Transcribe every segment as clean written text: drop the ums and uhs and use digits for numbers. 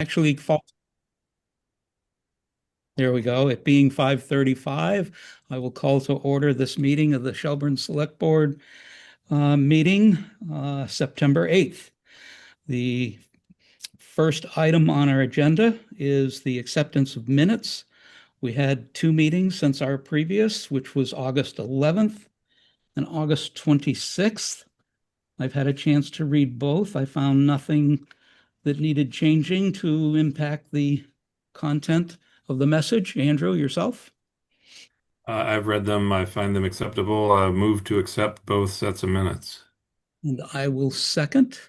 actually falls. There we go. It being 5:35, I will call to order this meeting of the Shelburne Select Board meeting September 8th. The first item on our agenda is the acceptance of minutes. We had two meetings since our previous, which was August 11th and August 26th. I've had a chance to read both. I found nothing that needed changing to impact the content of the message. Andrew, yourself? I've read them. I find them acceptable. Move to accept both sets of minutes. And I will second.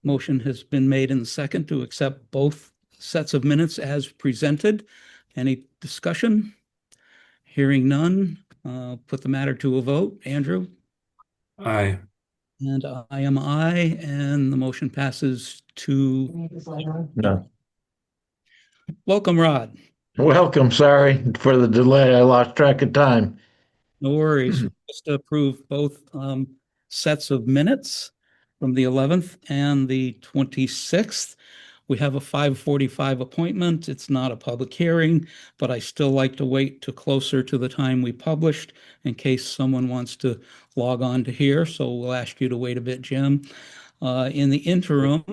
Motion has been made and second to accept both sets of minutes as presented. Any discussion? Hearing none, put the matter to a vote. Andrew? Aye. And I am aye, and the motion passes to No. welcome, Rod. Welcome. Sorry for the delay. I lost track of time. No worries. Just to approve both sets of minutes from the 11th and the 26th. We have a 5:45 appointment. It's not a public hearing, but I still like to wait to closer to the time we published in case someone wants to log on to here. So we'll ask you to wait a bit, Jim. In the interim,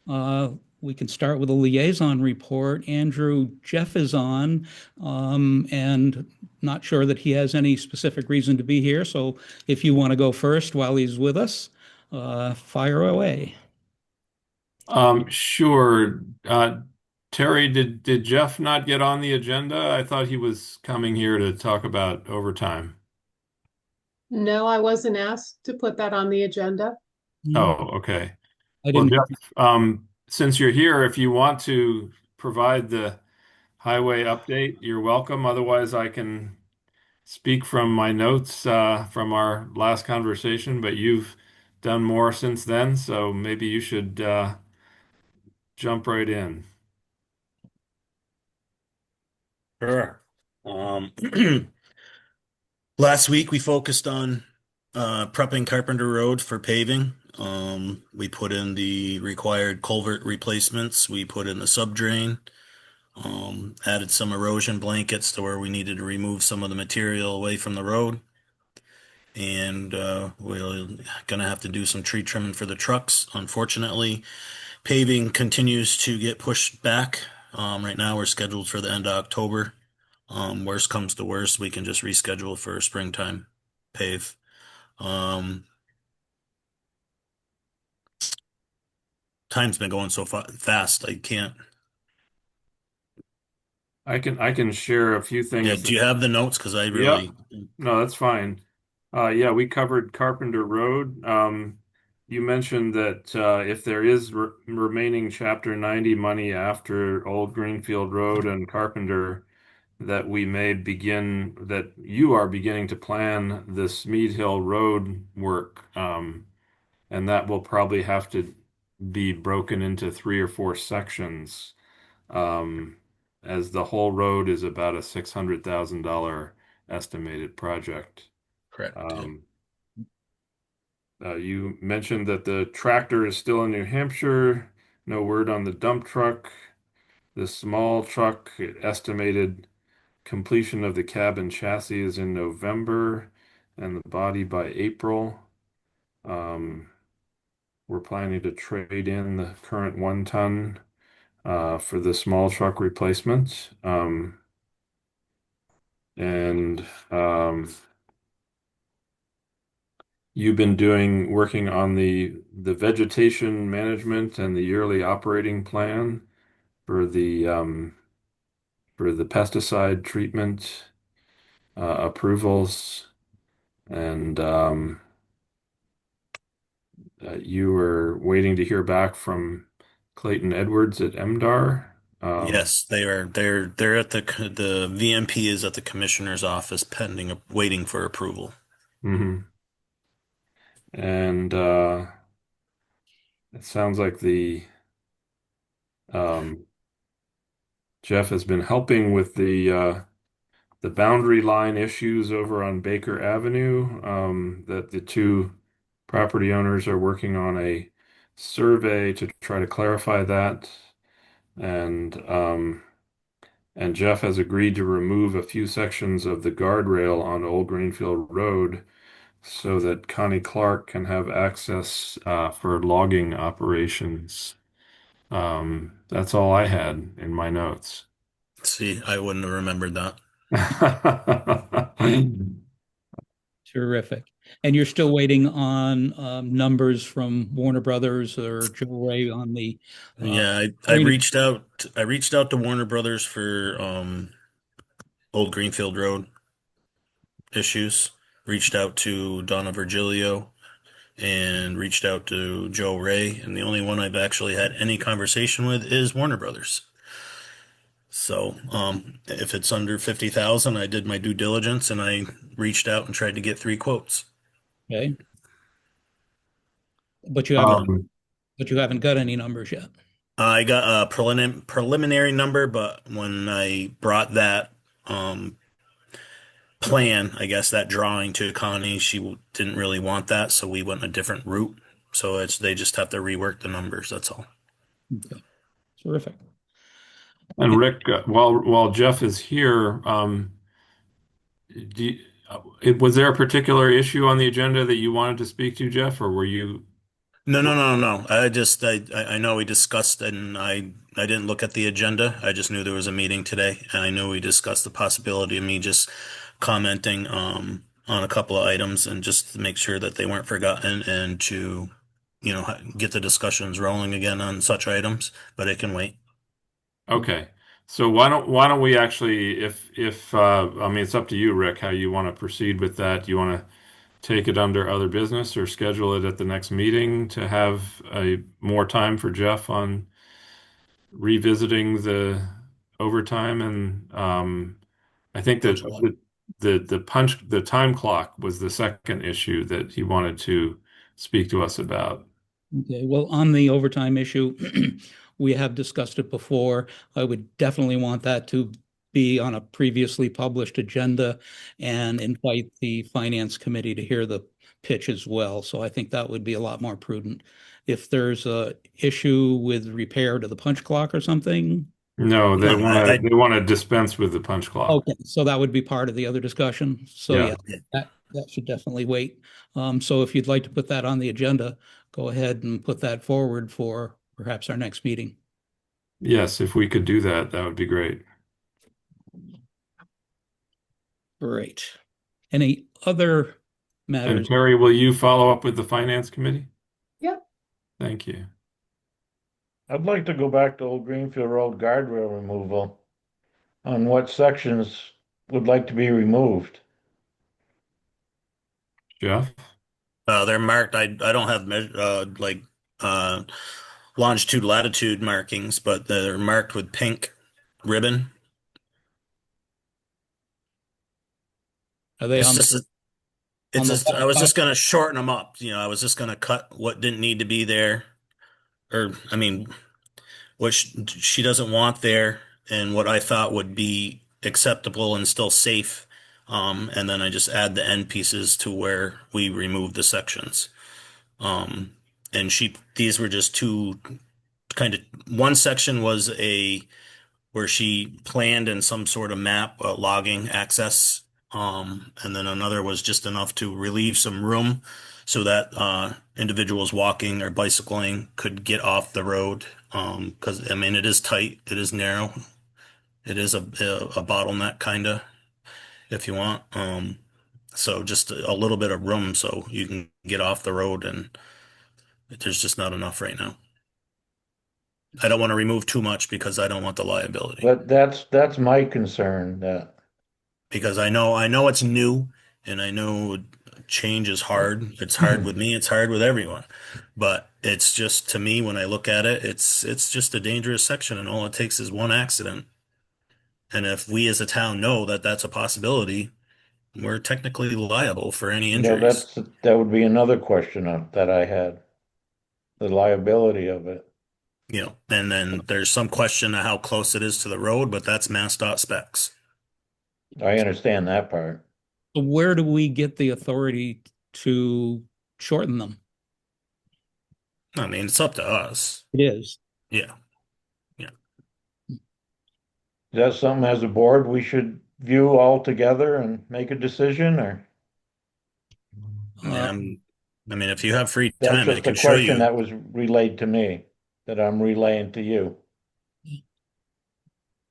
uh, we can start with a liaison report. Andrew, Jeff is on, and not sure that he has any specific reason to be here. So if you want to go first while he's with us, fire away. Sure. Terry, did Jeff not get on the agenda? I thought he was coming here to talk about overtime. No, I wasn't asked to put that on the agenda. Hmm, Oh, okay. I Well, didn't. Jeff, since you're here, if you want to provide the highway update, you're welcome. Otherwise, I can speak from my notes from our last conversation, but you've done more since then, so maybe you should jump right in. Sure. Um, Last week we focused on prepping Carpenter Road for paving. We put in the required culvert replacements. We put in the subdrain. Added some erosion blankets to where we needed to remove some of the material away from the road. And we're gonna have to do some tree trimming for the trucks. Unfortunately, paving continues to get pushed back. Right now we're scheduled for the end of October. Worst comes to worst, we can just reschedule for springtime pave. Um, Time's been going so fa fast, I can't. I can share a few Yeah, things. do you have the notes? Because I Yep. really, No, that's fine. Yeah, we covered Carpenter Road. You mentioned that if there is remaining Chapter 90 money after Old Greenfield Road and Carpenter, that we may begin, that you are beginning to plan this Mead Hill Road work. And that will probably have to be broken into three or four sections, um, as the whole road is about a $600,000 estimated project. correct. Yeah. Um, you mentioned that the tractor is still in New Hampshire. No word on the dump truck. The small truck estimated completion of the cab and chassis is in November and the body by April. Um, we're planning to trade in the current 1 ton for the small truck replacement. And you've been working on the vegetation management and the yearly operating plan for the pesticide treatment approvals, and you were waiting to hear back from Clayton Edwards at MDR. Yes, they are. They're at the VMP is at the commissioner's office pending, waiting for approval. Mhm. And it sounds like the um, Jeff has been helping with the boundary line issues over on Baker Avenue, that the two property owners are working on a survey to try to clarify that. and Jeff has agreed to remove a few sections of the guardrail on Old Greenfield Road so that Connie Clark can have access for logging operations. That's all I had in my notes. See, I wouldn't have remembered that. Terrific. And you're still waiting on numbers from Warner Brothers or Joe Ray on the Yeah, I training. reached out. I reached out to Warner Brothers for Old Greenfield Road issues. Reached out to Donna Virgilio and reached out to Joe Ray, and the only one I've actually had any conversation with is Warner Brothers. So, if it's under 50,000, I did my due diligence and I reached out and tried to get 3 quotes. Okay. But you haven't Um, but you haven't got any numbers yet. I got a preliminary number, but when I brought that um, plan, I guess that drawing to Connie, she didn't really want that, so we went a different route. So they just have to rework the numbers. That's all. Okay. Terrific. and Rick, while Jeff is here, do you, was there a particular issue on the agenda that you wanted to speak to, Jeff, or were you? No, no, no, no. I know we discussed and I didn't look at the agenda. I just knew there was a meeting today and I knew we discussed the possibility of me just commenting on a couple of items and just to make sure that they weren't forgotten and to get the discussions rolling again on such items, but it can wait. Okay. So why don't we actually, if I mean, it's up to you, Rick, how you want to proceed with that. Do you want to take it under other business or schedule it at the next meeting to have a more time for Jeff on revisiting the overtime? And I think that Which one? the time clock was the second issue that he wanted to speak to us about. Okay, well, on the overtime issue, we have discussed it before. I would definitely want that to be on a previously published agenda and invite the finance committee to hear the pitch as well. So I think that would be a lot more prudent. If there's a issue with repair to the punch clock or something, No, No, they want to dispense with the punch clock. okay, so that would be part of the other discussion. So Yeah. yeah, that should definitely wait. So if you'd like to put that on the agenda, go ahead and put that forward for perhaps our next meeting. Yes, if we could do that, that would be great. Great. Any other And matters? Terry, will you follow up with the finance committee? Yep. Thank you. I'd like to go back to Old Greenfield Road guardrail removal. On what sections would like to be removed? Jeff? they're marked. I don't have uh longitude latitude markings, but they're marked with pink ribbon. Are they It's on just on it's the just left I was side? just gonna shorten them up. I was just gonna cut what didn't need to be there, or I mean, what she doesn't want there, and what I thought would be acceptable and still safe. And then I just add the end pieces to where we remove the sections. Um, and these were just two kind of, one section was where she planned in some sort of map, logging access. And then another was just enough to relieve some room so that individuals walking or bicycling could get off the road. Because I mean, it is tight, it is narrow, it is a bottleneck kind of, if you want. So just a little bit of room so you can get off the road, and there's just not enough right now. I don't want to remove too much because I don't want the liability. But that's my concern that Because I know it's new and I know change is hard. It's hard with me, it's hard with everyone. But it's just to me when I look at it, it's just a dangerous section and all it takes is one accident. And if we as a town know that that's a possibility, we're technically liable for any injuries. that would be another question that I had, the liability of it. And then there's some question of how close it is to the road, but that's MassDOT specs. I understand that part. So where do we get the authority to shorten them? I mean, it's up to us. It is. Yeah. Yeah. that something as a board we should view all together and make a decision, or Yeah, Uh, I mean, if you have free that's time, I just a can show question you. that was relayed to me that I'm relaying to you?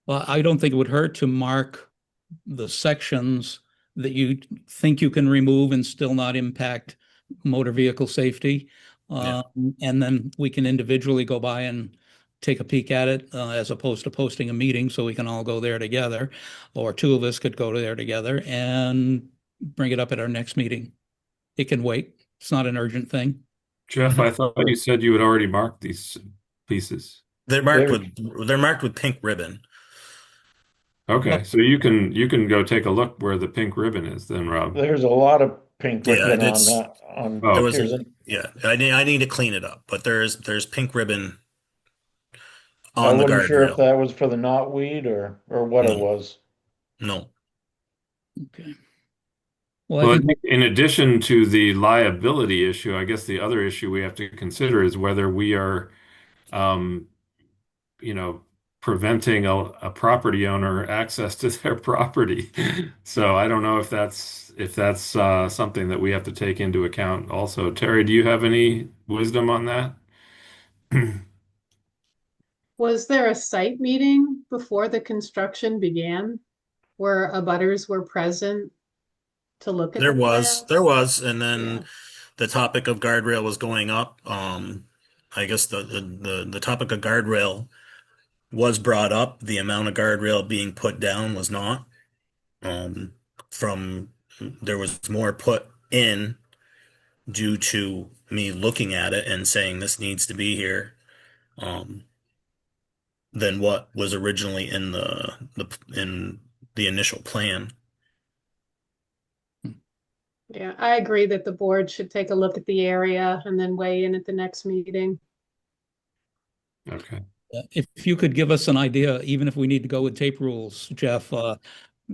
well, I don't think it would hurt to mark the sections that you think you can remove and still not impact motor vehicle safety. Yeah. And then we can individually go by and take a peek at it, as opposed to posting a meeting so we can all go there together, or two of us could go there together and bring it up at our next meeting. It can wait. It's not an urgent thing. Jeff, I thought you said you had already marked these pieces. They're marked There's, with they're marked with pink ribbon. Okay, so you can go take a look where the pink ribbon is then, Rob. there's a lot of pink Yeah, ribbon on it's that, on, there Oh, was here's a an, yeah. I need to clean it up, but there's pink ribbon I on the wasn't sure if guardrail. that was for the knotweed or what it No, was. no. Okay. Well, I well, I think think in addition to the liability issue, I guess the other issue we have to consider is whether we are, um, you know, preventing a property owner access to their property. So I don't know if that's something that we have to take into account also. Terry, do you have any wisdom on that? Was there a site meeting before the construction began where abutters were present to look at the There plans? was, and Yeah. then the topic of guardrail was going up. I guess the topic of guardrail was brought up. The amount of guardrail being put down was not. Um, from there was more put in due to me looking at it and saying this needs to be here, um, than what was originally in the initial plan. Yeah, I agree that the board should take a look at the area and then weigh in at the next meeting. Okay. if you could give us an idea, even if we need to go with tape rules, Jeff,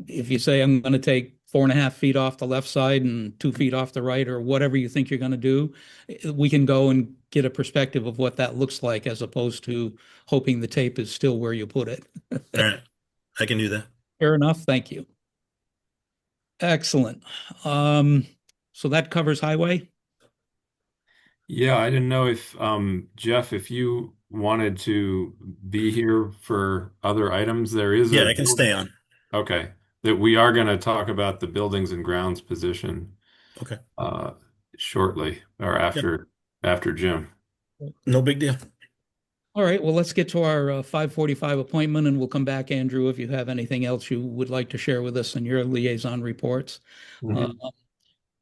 if you say I'm going to take 4.5 feet off the left side and 2 feet off the right, or whatever you think you're going to do, we can go and get a perspective of what that looks like, as opposed to hoping the tape is still where you put it. All right, I can do that. Fair enough. Thank you. Excellent. So that covers highway. Yeah, I didn't know if Jeff, if you wanted to be here for other items, there is Yeah, a I can stay on. okay, that we are going to talk about the buildings and grounds position Okay. uh shortly or Yep. after Jim. No big deal. All right, well, let's get to our 5:45 appointment, and we'll come back, Andrew, if you have anything else you would like to share with us in your liaison reports. Mhm.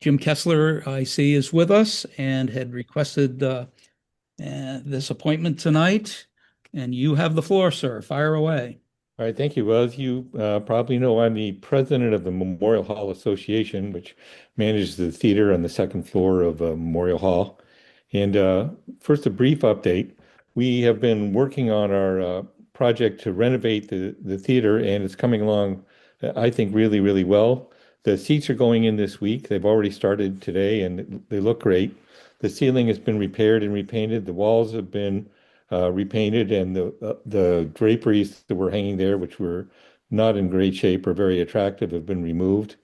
Jim Kessler, I see, is with us and had requested this appointment tonight. And you have the floor, sir. Fire away. All right, thank you. Well, as you probably know, I'm the president of the Memorial Hall Association, which manages the theater on the second floor of Memorial Hall. And first, a brief update. We have been working on our project to renovate the theater, and it's coming along, I think, really, really well. The seats are going in this week. They've already started today, and they look great. The ceiling has been repaired and repainted. The walls have been repainted, and the draperies that were hanging there, which were not in great shape or very attractive, have been removed.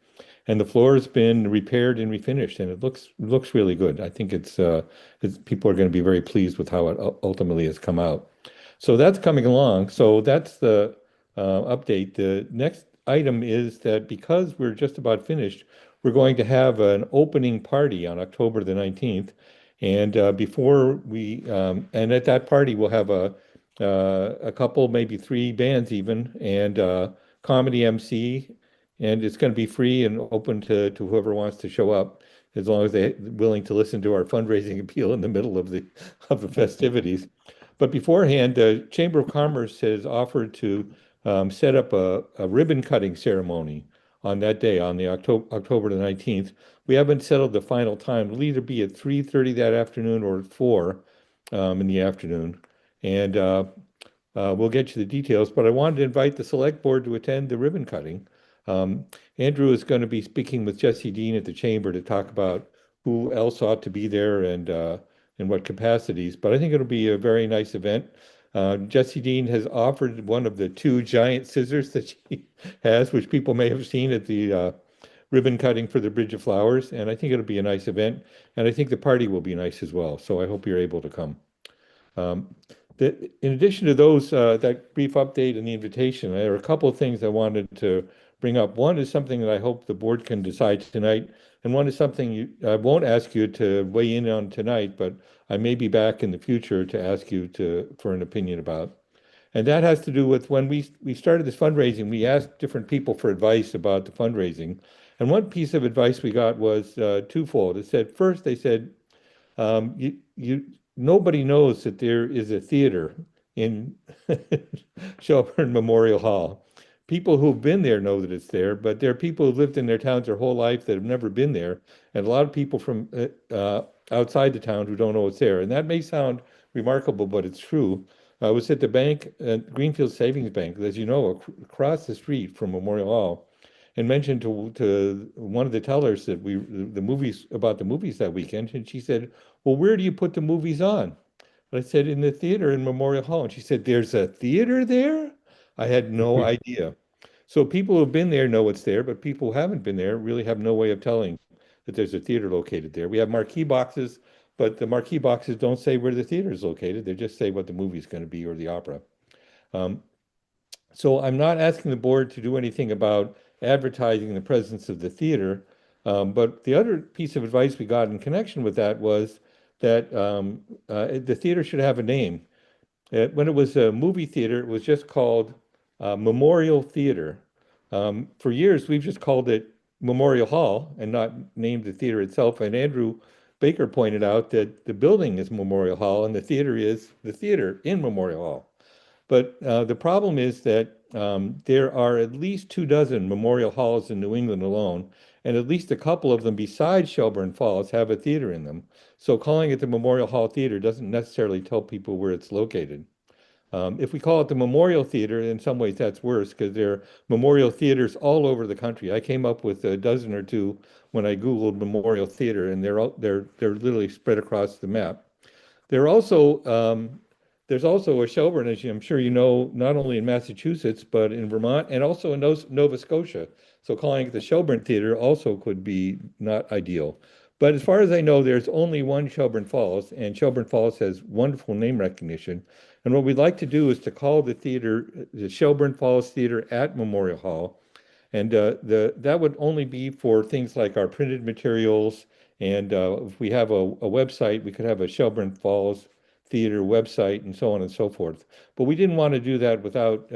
And the floor has been repaired and refinished, and it looks really good. I think people are going to be very pleased with how it ultimately has come out. So that's coming along. So that's the update. The next item is that because we're just about finished, we're going to have an opening party on October the 19th. And and at that party, we'll have a couple, maybe three bands even, and comedy MC, and it's going to be free and open to whoever wants to show up, as long as they're willing to listen to our fundraising appeal in the middle of the festivities. But beforehand, the Chamber of Commerce has offered to set up a ribbon cutting ceremony on that day, on the October the 19th. We haven't settled the final time. It'll either be at 3:30 that afternoon or at 4 in the afternoon. And we'll get you the details, but I wanted to invite the select board to attend the ribbon cutting. Andrew is going to be speaking with Jesse Dean at the chamber to talk about who else ought to be there and in what capacities. But I think it'll be a very nice event. Jessie Dean has offered one of the two giant scissors that she has, which people may have seen at the ribbon cutting for the Bridge of Flowers. And I think it'll be a nice event. And I think the party will be nice as well. So I hope you're able to come. In addition to those, that brief update and the invitation, there are a couple of things I wanted to bring up. One is something that I hope the board can decide tonight, and one is something I won't ask you to weigh in on tonight, but I may be back in the future to ask you for an opinion about. And that has to do with when we started this fundraising, we asked different people for advice about the fundraising. And one piece of advice we got was twofold. It said, first, they said, nobody knows that there is a theater in Shelburne Memorial Hall. People who've been there know that it's there, but there are people who've lived in their towns their whole life that have never been there, and a lot of people from outside the town who don't know it's there. And that may sound remarkable, but it's true. I was at the bank, Greenfield Savings Bank, as you know, across the street from Memorial Hall, and mentioned to one of the tellers that the movies about the movies that weekend, and she said, "Well, where do you put the movies on?" And I said, "In the theater in Memorial Hall." And she said, "There's a theater there?" I had no idea. So people who've been there know it's there, but people who haven't been there really have no way of telling that there's a theater located there. We have marquee boxes, but the marquee boxes don't say where the theater is located. They just say what the movie's going to be or the opera. So I'm not asking the board to do anything about advertising the presence of the theater. But the other piece of advice we got in connection with that was that the theater should have a name. When it was a movie theater, it was just called Memorial Theater. For years, we've just called it Memorial Hall and not named the theater itself. And Andrew Baker pointed out that the building is Memorial Hall and the theater is the theater in Memorial Hall. But the problem is that there are at least 24 memorial halls in New England alone, and at least a couple of them besides Shelburne Falls have a theater in them. So calling it the Memorial Hall Theater doesn't necessarily tell people where it's located. If we call it the Memorial Theater, in some ways that's worse because there are memorial theaters all over the country. I came up with a dozen or two when I Googled Memorial Theater, and they're literally spread across the map. There also there's also a Shelburne, as I'm sure you know, not only in Massachusetts, but in Vermont and also in Nova Scotia. So calling it the Shelburne Theater also could be not ideal. But as far as I know, there's only one Shelburne Falls, and Shelburne Falls has wonderful name recognition. And what we'd like to do is to call the theater the Shelburne Falls Theater at Memorial Hall. And that would only be for things like our printed materials. And if we have a website, we could have a Shelburne Falls Theater website and so on and so forth. But we didn't want to do that without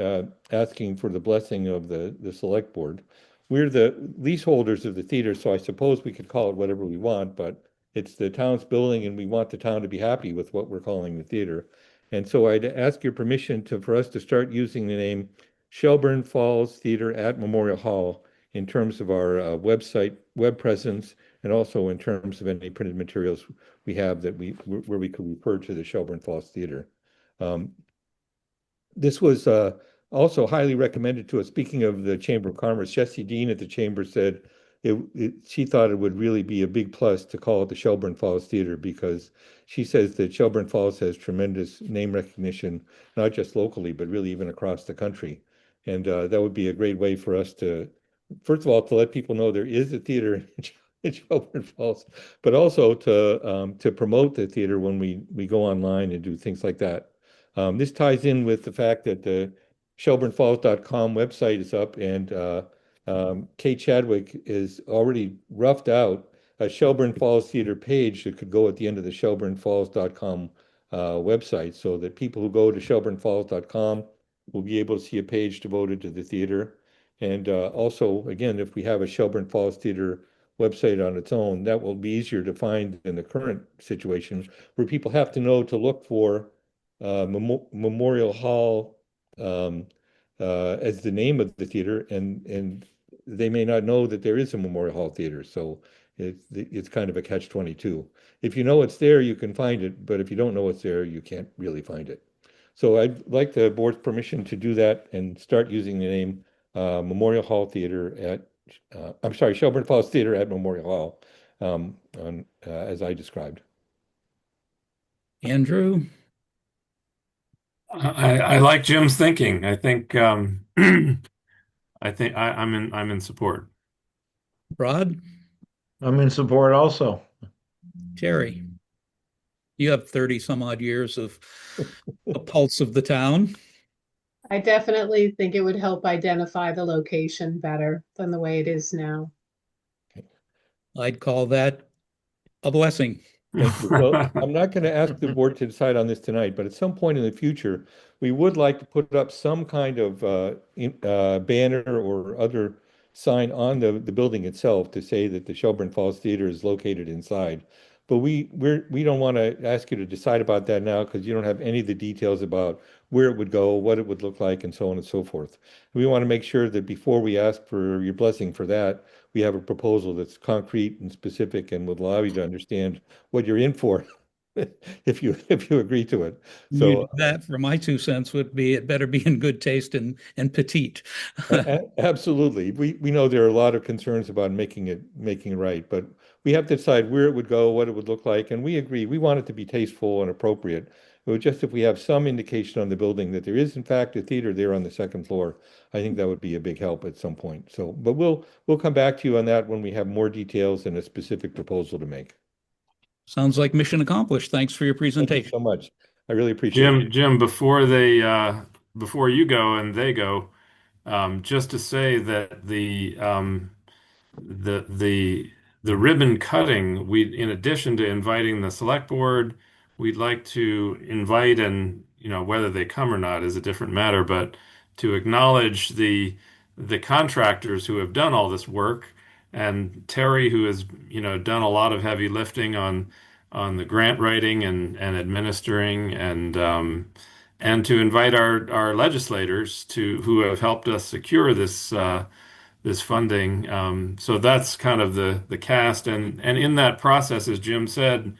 asking for the blessing of the select board. We're the leaseholders of the theater, so I suppose we could call it whatever we want, but it's the town's building and we want the town to be happy with what we're calling the theater. And so I'd ask your permission for us to start using the name Shelburne Falls Theater at Memorial Hall in terms of our website, web presence, and also in terms of any printed materials we have where we could refer to the Shelburne Falls Theater. This was also highly recommended to us. Speaking of the Chamber of Commerce, Jessie Dean at the Chamber said she thought it would really be a big plus to call it the Shelburne Falls Theater because she says that Shelburne Falls has tremendous name recognition, not just locally, but really even across the country. And that would be a great way for us to, first of all, to let people know there is a theater in Shelburne Falls, but also to promote the theater when we go online and do things like that. This ties in with the fact that the ShelburneFalls.com website is up, and Kate Chadwick is already roughed out a Shelburne Falls Theater page that could go at the end of the ShelburneFalls.com website, so that people who go to ShelburneFalls.com will be able to see a page devoted to the theater. And also, again, if we have a Shelburne Falls Theater website on its own, that will be easier to find in the current situation where people have to know to look for Memorial Hall as the name of the theater, and they may not know that there is a Memorial Hall Theater. So it's kind of a catch-22. If you know it's there, you can find it, but if you don't know it's there, you can't really find it. So I'd like the board's permission to do that and start using the name Memorial Hall Theater at, I'm sorry, Shelburne Falls Theater at Memorial Hall, as I described. Andrew? I like Jim's thinking. I think I'm in support. Rod, I'm in support also. Terry, you have 30 some odd years of a pulse of the town. I definitely think it would help identify the location better than the way it is now. I'd call that a blessing. Thank you. Well, I'm not going to ask the board to decide on this tonight, but at some point in the future, we would like to put up some kind of banner or other sign on the building itself to say that the Shelburne Falls Theater is located inside. But we don't want to ask you to decide about that now because you don't have any of the details about where it would go, what it would look like, and so on and so forth. We want to make sure that before we ask for your blessing for that, we have a proposal that's concrete and specific and would allow you to understand what you're in for if you agree to it. So That, for my 2 cents, would be it better be in good taste and petite. absolutely, we know there are a lot of concerns about making it right, but we have to decide where it would go, what it would look like, and we agree we want it to be tasteful and appropriate. It would just if we have some indication on the building that there is in fact a theater there on the second floor, I think that would be a big help at some point. So, but we'll come back to you on that when we have more details and a specific proposal to make. Sounds like mission accomplished. Thanks for your Thank you presentation. so much. I really appreciate it. Jim, before you go and they go, just to say that the the the ribbon cutting, we in addition to inviting the select board, we'd like to invite, and whether they come or not is a different matter, but to acknowledge the contractors who have done all this work, and Terry, who has done a lot of heavy lifting on the grant writing and administering, and to invite our legislators to who have helped us secure this funding. So that's kind of the cast, and in that process, as Jim said,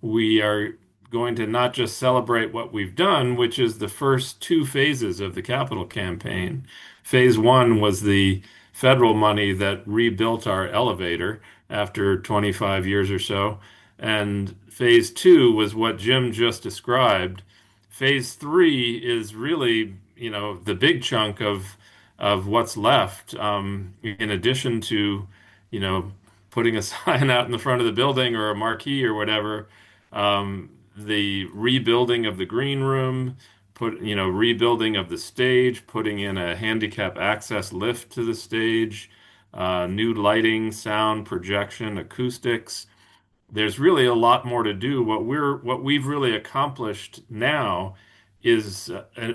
we are going to not just celebrate what we've done, which is the first two phases of the capital campaign. Phase one was the federal money that rebuilt our elevator after 25 years or so, and phase two was what Jim just described. Phase three is really, the big chunk of what's left, in addition to, you know, putting a sign out in the front of the building or a marquee or whatever, the rebuilding of the green room, rebuilding of the stage, putting in a handicap access lift to the stage, new lighting, sound, projection, acoustics. There's really a lot more to do. What we've really accomplished now is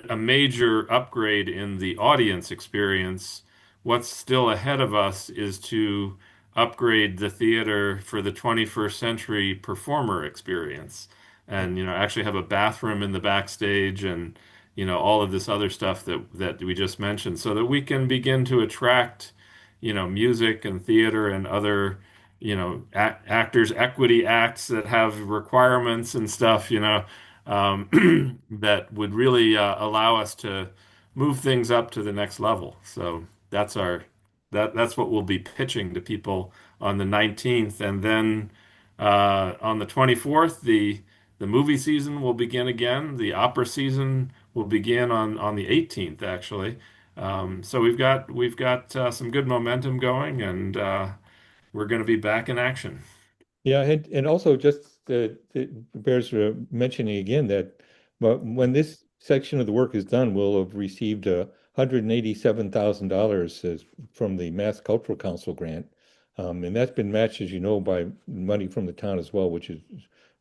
a major upgrade in the audience experience. What's still ahead of us is to upgrade the theater for the 21st century performer experience, and actually have a bathroom in the backstage, and all of this other stuff that we just mentioned, so that we can begin to attract music and theater and other actors equity acts that have requirements and stuff, that would really allow us to move things up to the next level. So that's what we'll be pitching to people on the 19th, and then on the 24th, the movie season will begin again. The opera season will begin on the 18th, actually. So we've got some good momentum going, and we're going to be back in action. Yeah, and also just it bears mentioning again that when this section of the work is done, we'll have received $187,000 from the Mass Cultural Council grant, and that's been matched, as you know, by money from the town as well, which is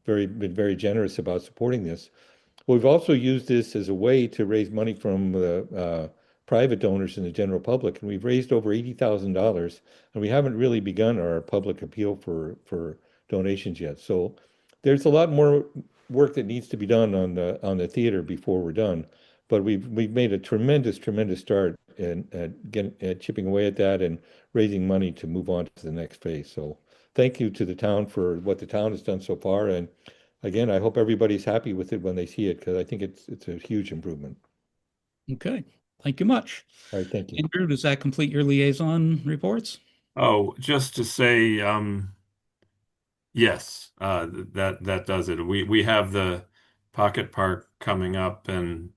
been very generous about supporting this. We've also used this as a way to raise money from the private donors and the general public, and we've raised over $80,000, and we haven't really begun our public appeal for donations yet. So there's a lot more work that needs to be done on the theater before we're done, but we've made a tremendous start at chipping away at that and raising money to move on to the next phase. So thank you to the town for what the town has done so far, and again, I hope everybody's happy with it when they see it because I think it's a huge improvement. Okay, thank you much. All right, thank you. Andrew, does that complete your liaison reports? Oh, just to say, yes, that does it. We have the Pocket Park coming up, and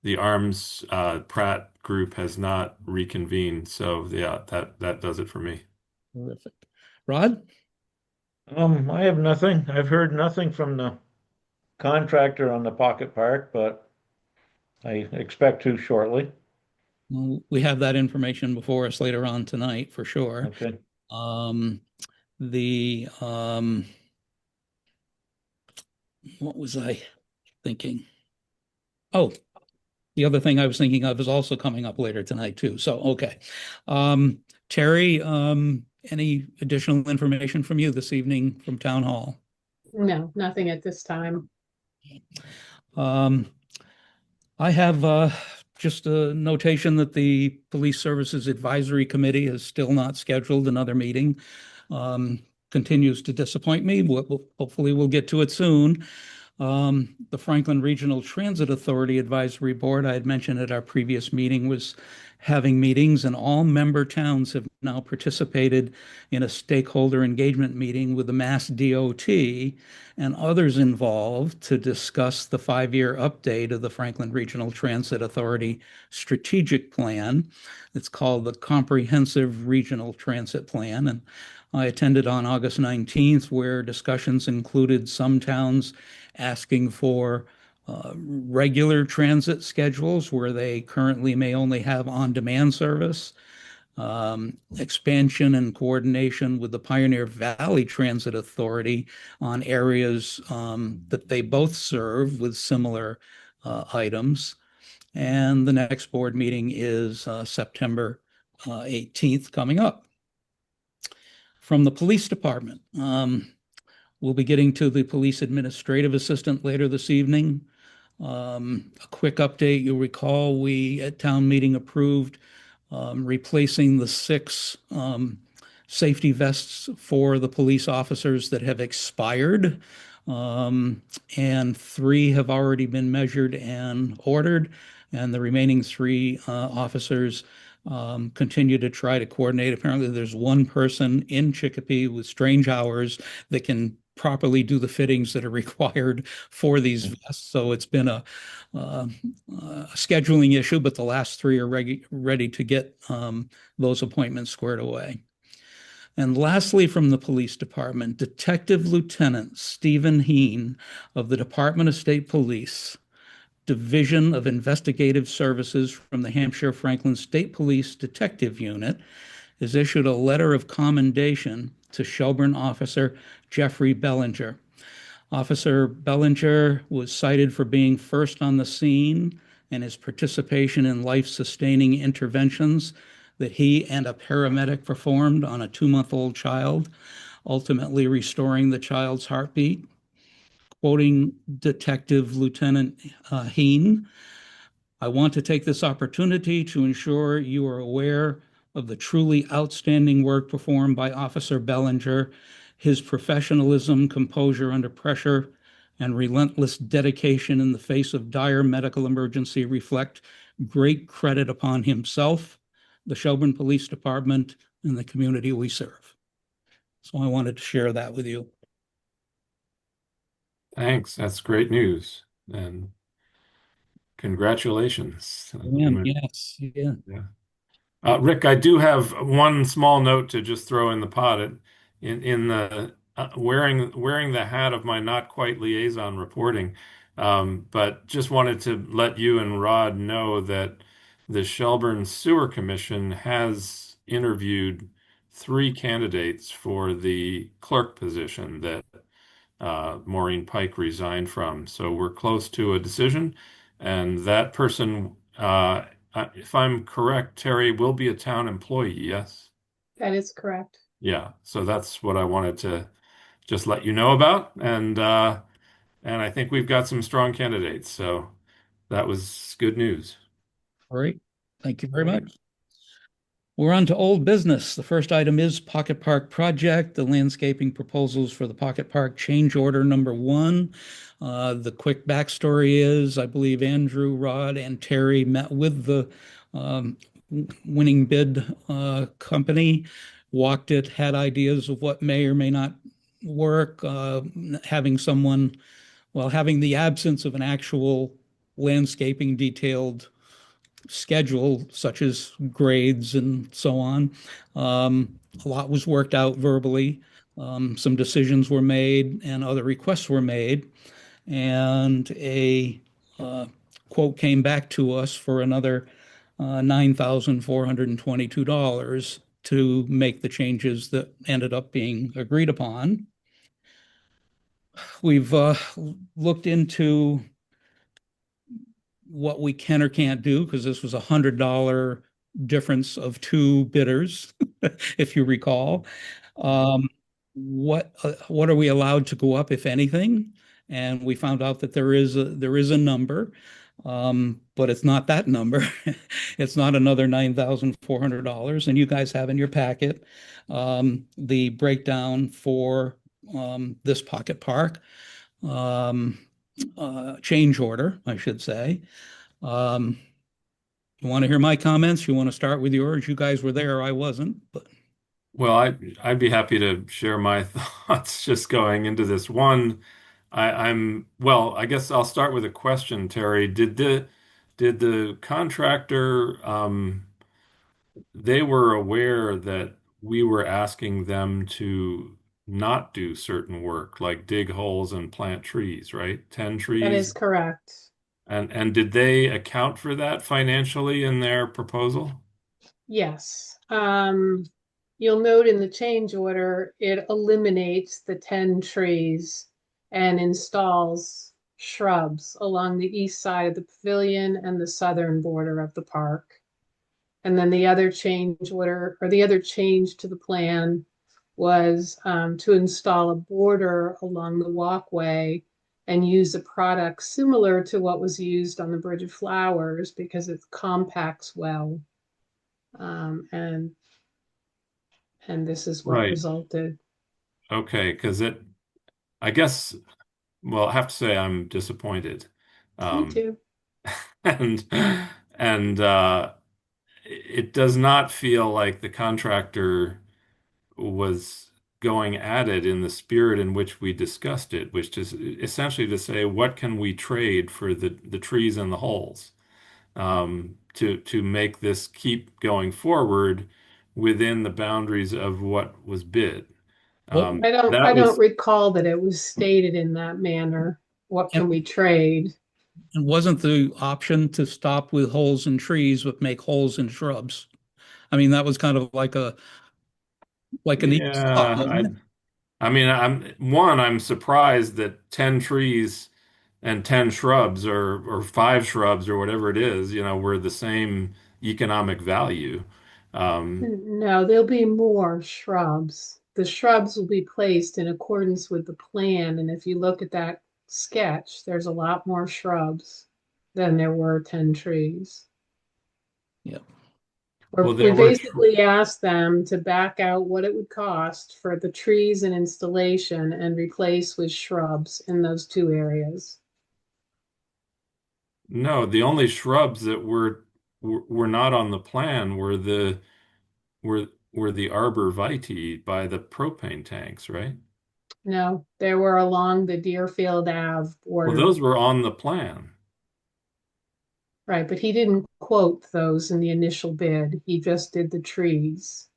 the Arms Pratt group has not reconvened. So yeah, that does it for me. Terrific. Rod? I have nothing. I've heard nothing from the contractor on the pocket park, but I expect to shortly. Well, we have that information before us later on tonight for sure. Okay. Um, the what was I thinking? Oh, the other thing I was thinking of is also coming up later tonight too. So, okay. Terry, any additional information from you this evening from Town Hall? No, nothing at this time. Um, I have just a notation that the Police Services Advisory Committee has still not scheduled another meeting. Continues to disappoint me. Hopefully we'll get to it soon. The Franklin Regional Transit Authority Advisory Board, I had mentioned at our previous meeting, was having meetings, and all member towns have now participated in a stakeholder engagement meeting with the Mass DOT and others involved to discuss the 5-year update of the Franklin Regional Transit Authority strategic plan. It's called the Comprehensive Regional Transit Plan, and I attended on August 19th, where discussions included some towns asking for regular transit schedules where they currently may only have on-demand service, expansion and coordination with the Pioneer Valley Transit Authority on areas that they both serve with similar items. And the next board meeting is September 18th coming up. From the police department, we'll be getting to the police administrative assistant later this evening. A quick update, you'll recall we at town meeting approved replacing the 6 safety vests for the police officers that have expired. And 3 have already been measured and ordered, and the remaining 3 officers continue to try to coordinate. Apparently, there's one person in Chicopee with strange hours that can properly do the fittings that are required for these vests. So it's been a scheduling issue, but the last 3 are ready to get those appointments squared away. And lastly, from the police department, Detective Lieutenant Stephen Heen of the Department of State Police, Division of Investigative Services from the Hampshire Franklin State Police Detective Unit, has issued a letter of commendation to Shelburne Officer Jeffrey Bellinger. Officer Bellinger was cited for being first on the scene and his participation in life-sustaining interventions that he and a paramedic performed on a 2-month-old child, ultimately restoring the child's heartbeat. Quoting Detective Lieutenant Heen, "I want to take this opportunity to ensure you are aware of the truly outstanding work performed by Officer Bellinger. His professionalism, composure under pressure, and relentless dedication in the face of dire medical emergency reflect great credit upon himself, the Shelburne Police Department, and the community we serve." So I wanted to share that with you. Thanks. That's great news. And congratulations. Yes, yeah. Rick, I do have one small note to just throw in the pot. In the wearing the hat of my not quite liaison reporting, but just wanted to let you and Rod know that the Shelburne Sewer Commission has interviewed 3 candidates for the clerk position that Maureen Pike resigned from. So we're close to a decision, and that person, if I'm correct, Terry, will be a town employee, yes? That is correct. Yeah, so that's what I wanted to just let you know about, and I think we've got some strong candidates, so that was good news. All right. Thank you very much. We're on to old business. The first item is Pocket Park project, the landscaping proposals for the Pocket Park change order number 1. The quick backstory is, I believe Andrew, Rod, and Terry met with the winning bid company, walked it, had ideas of what may or may not work, having the absence of an actual landscaping detailed schedule, such as grades and so on. A lot was worked out verbally. Some decisions were made and other requests were made. And a quote came back to us for another $9,422 to make the changes that ended up being agreed upon. We've looked into what we can or can't do because this was $100 difference of two bidders, if you recall. What are we allowed to go up, if anything? And we found out that there is a number, but it's not that number. It's not another $9,400. And you guys have in your packet the breakdown for this pocket park. Change order, I should say. You want to hear my comments? You want to start with yours? You guys were there, I wasn't, but Well, I'd be happy to share my thoughts just going into this one. Well, I guess I'll start with a question, Terry. Did the contractor they were aware that we were asking them to not do certain work, like dig holes and plant trees, right? 10 That is trees. correct. And did they account for that financially in their proposal? Yes. You'll note in the change order, it eliminates the 10 trees and installs shrubs along the east side of the pavilion and the southern border of the park. And then the other change order, or the other change to the plan was to install a border along the walkway and use a product similar to what was used on the Bridge of Flowers because it compacts well. And this is what Right. resulted. Okay, because I guess, well, I have to say I'm disappointed. Me Um, too. and and it does not feel like the contractor was going at it in the spirit in which we discussed it, which is essentially to say, what can we trade for the trees and the holes, to make this keep going forward within the boundaries of what was bid. well, I That don't was recall that it was stated in that manner. What can and, we trade? and wasn't the option to stop with holes in trees but make holes in shrubs? I mean, that was kind of like an easy swap, Yeah, wasn't it? I mean, I'm surprised that 10 trees and 10 shrubs or five shrubs or whatever it is, were the same economic value. Um, No, there'll be more shrubs. The shrubs will be placed in accordance with the plan, and if you look at that sketch, there's a lot more shrubs than there were 10 trees. Yeah. well, We there were, basically asked them to back out what it would cost for the trees and installation and replace with shrubs in those two areas. no, the only shrubs that were not on the plan were the arborvitae by the propane tanks, right? No, they were along the Deerfield Ave Well, border. those were on the plan. Right, but he didn't quote those in the initial bid. He just did the trees.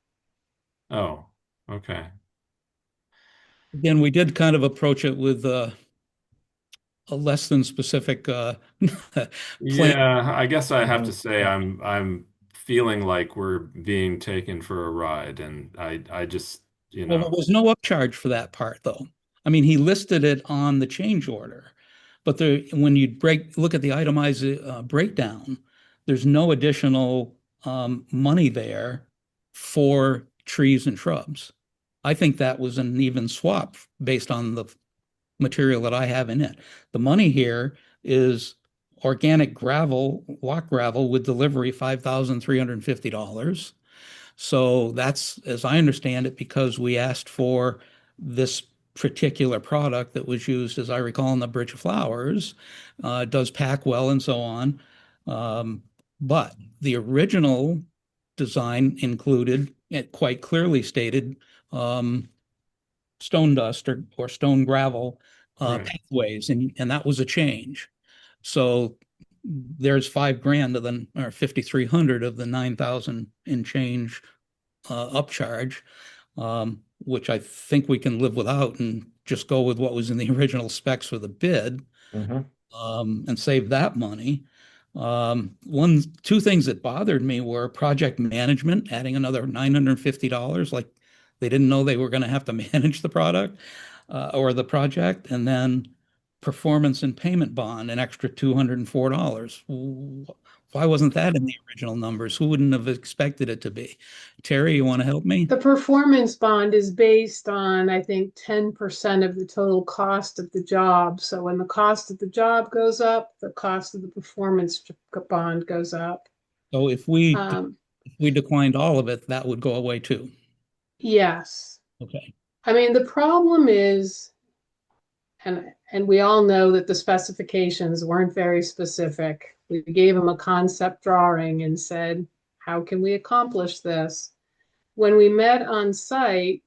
Oh, okay. Again, we did kind of approach it with a less than specific plan. Yeah, I guess I have to Mhm. say I'm feeling like we're being taken for a ride, and I just, Well, there was no upcharge for that part, though. I mean, he listed it on the change order, but when you look at the itemized breakdown, there's no additional money there for trees and shrubs. I think that was an even swap based on the material that I have in it. The money here is organic gravel, walk gravel with delivery, $5,350. So that's, as I understand it, because we asked for this particular product that was used, as I recall, in the Bridge of Flowers. It does pack well and so on. But the original design included, it quite clearly stated, stone dust or stone gravel right. pathways, and that was a change. So there's 5 grand of the, or 5,300 of the 9,000 in change upcharge, which I think we can live without and just go with what was in the original specs for the bid, Mm-hmm. and save that money. Two things that bothered me were project management, adding another $950, like they didn't know they were going to have to manage the product or the project, and then performance and payment bond, an extra $204. Why wasn't that in the original numbers? Who wouldn't have expected it to be? Terry, you want to help me? The performance bond is based on, I think, 10% of the total cost of the job. So when the cost of the job goes up, the cost of the performance bond goes up. So Um, if we declined all of it, that would go away too. yes. Okay. I mean, the problem is, and we all know that the specifications weren't very specific. We gave him a concept drawing and said, how can we accomplish this? When we met on site,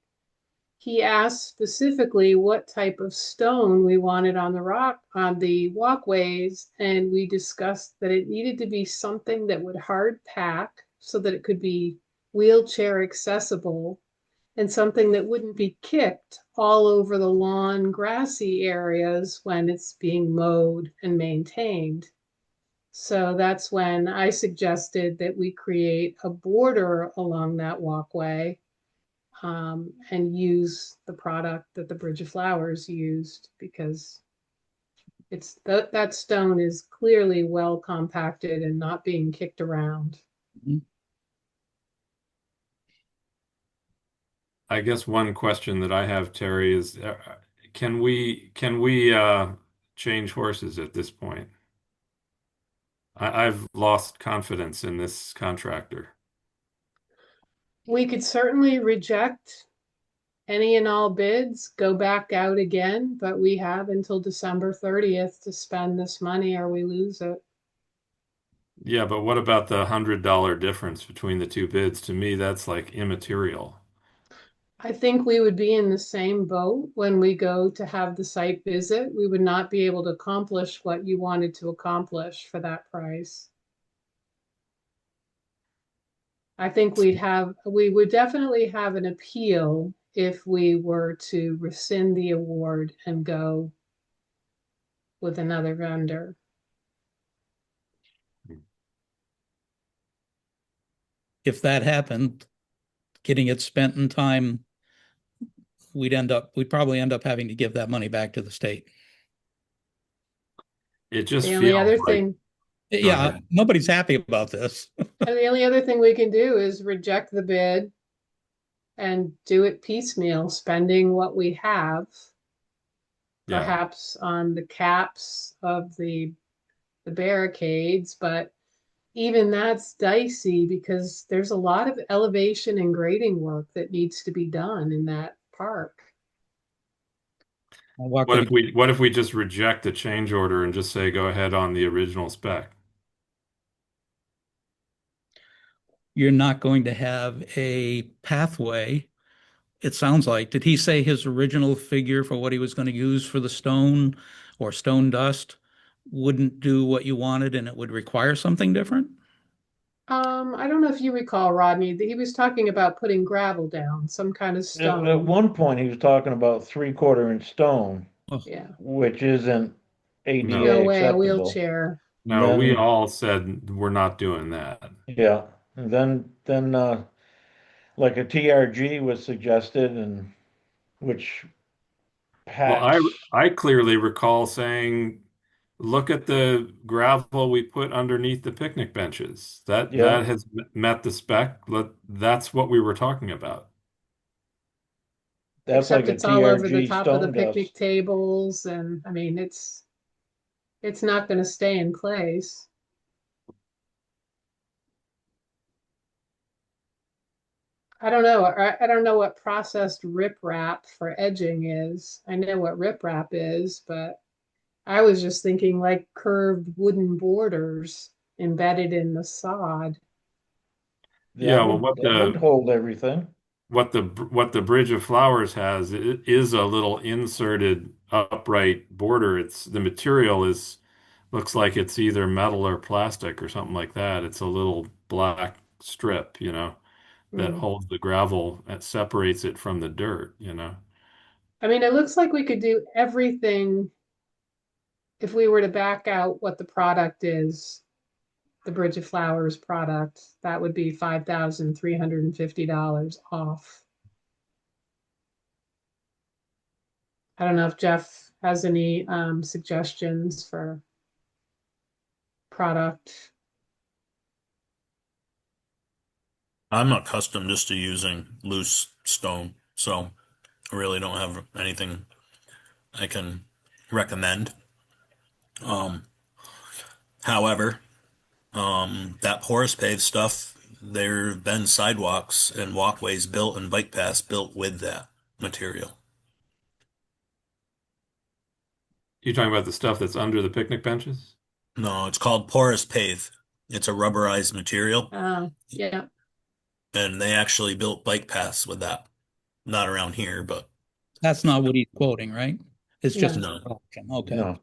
he asked specifically what type of stone we wanted on the walkways, and we discussed that it needed to be something that would hard pack so that it could be wheelchair accessible, and something that wouldn't be kicked all over the lawn grassy areas when it's being mowed and maintained. So that's when I suggested that we create a border along that walkway, and use the product that the Bridge of Flowers used, because that stone is clearly well compacted and not being kicked around. Mhm. I guess one question that I have, Terry, is can we change horses at this point? I've lost confidence in this contractor. We could certainly reject any and all bids, go back out again, but we have until December 30th to spend this money or we lose it. Yeah, but what about the $100 difference between the two bids? To me, that's like immaterial. I think we would be in the same boat when we go to have the site visit. We would not be able to accomplish what you wanted to accomplish for that price. I think we would definitely have an appeal if we were to rescind the award and go with another vendor. If that happened, getting it spent in time, we'd probably end up having to give that money back to the state. It just The only feels other like, thing, go Yeah, ahead. nobody's happy about this. and the only other thing we can do is reject the bid and do it piecemeal, spending what we have, Yeah. perhaps on the caps of the barricades, but even that's dicey because there's a lot of elevation and grading work that needs to be done in that park. I walked it. What if we just reject the change order and just say go ahead on the original spec? You're not going to have a pathway. It sounds like, did he say his original figure for what he was going to use for the stone or stone dust wouldn't do what you wanted and it would require something different? I don't know if you recall, Rodney, that he was talking about putting gravel down, some kind of At stone. one point, he was talking about 3/4 inch stone, Oh, Yeah, which isn't No. no ADA way, a acceptable. wheelchair. And No, we then, all said we're not doing that. yeah, and then like a TRG was suggested, and which Well, packs. I clearly recall saying, look at the gravel we put underneath the picnic benches. Yeah, That has met the spec. That's what we were talking about. that's like Except a it's all over the TRG top of the stone picnic dust. tables, and I mean, it's not going to stay in place. I don't know what processed riprap for edging is. I know what riprap is, but I was just thinking like curved wooden borders embedded in the sod. Yeah, well, That would hold everything. what the Bridge of Flowers has is a little inserted upright border. It's the material is looks like it's either metal or plastic or something like that. It's a little black strip, that Mm. holds the gravel that separates it from the dirt. I mean, it looks like we could do everything if we were to back out what the product is, the Bridge of Flowers product, that would be $5,350 off. I don't know if Jeff has any suggestions for product. I'm accustomed just to using loose stone, so I really don't have anything I can recommend. Um, However, that porous pave stuff, there have been sidewalks and walkways built and bike paths built with that material. You're talking about the stuff that's under the picnic benches? No, it's called porous pave. It's a rubberized material, Yeah. and they actually built bike paths with that. Not around here, but That's not what he's quoting, right? It's just an No. no. option. Okay. No,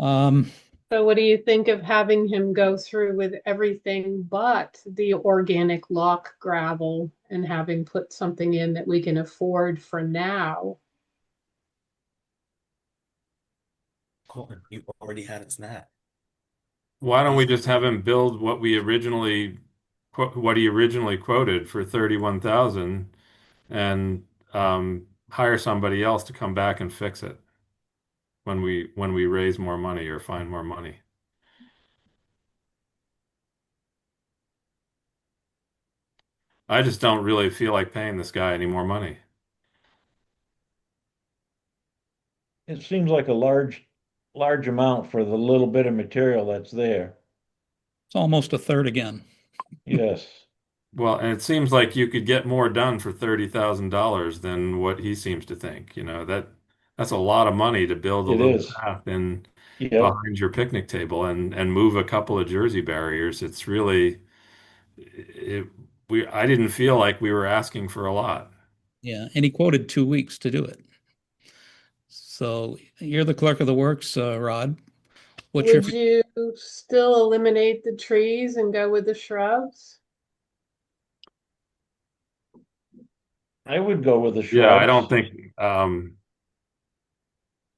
Um, So what do you think of having him go through with everything but the organic lock gravel and having put something in that we can afford for now? You already had it snap. Why don't we just have him build what he originally quoted for 31,000 and hire somebody else to come back and fix it when we raise more money or find more money. I just don't really feel like paying this guy any more money. it seems like a large amount for the little bit of material that's there. it's almost a third again. Yes, Well, and it seems like you could get more done for $30,000 than what he seems to think. That's a lot of money to build a it little is. path in Yep. behind your picnic table and move a couple of Jersey barriers. It's really I didn't feel like we were asking for a lot. Yeah, and he quoted 2 weeks to do it. So you're the clerk of the works, Rod. What's your Would you still eliminate the trees and go with the shrubs? I would go with the Yeah, I don't shrubs. think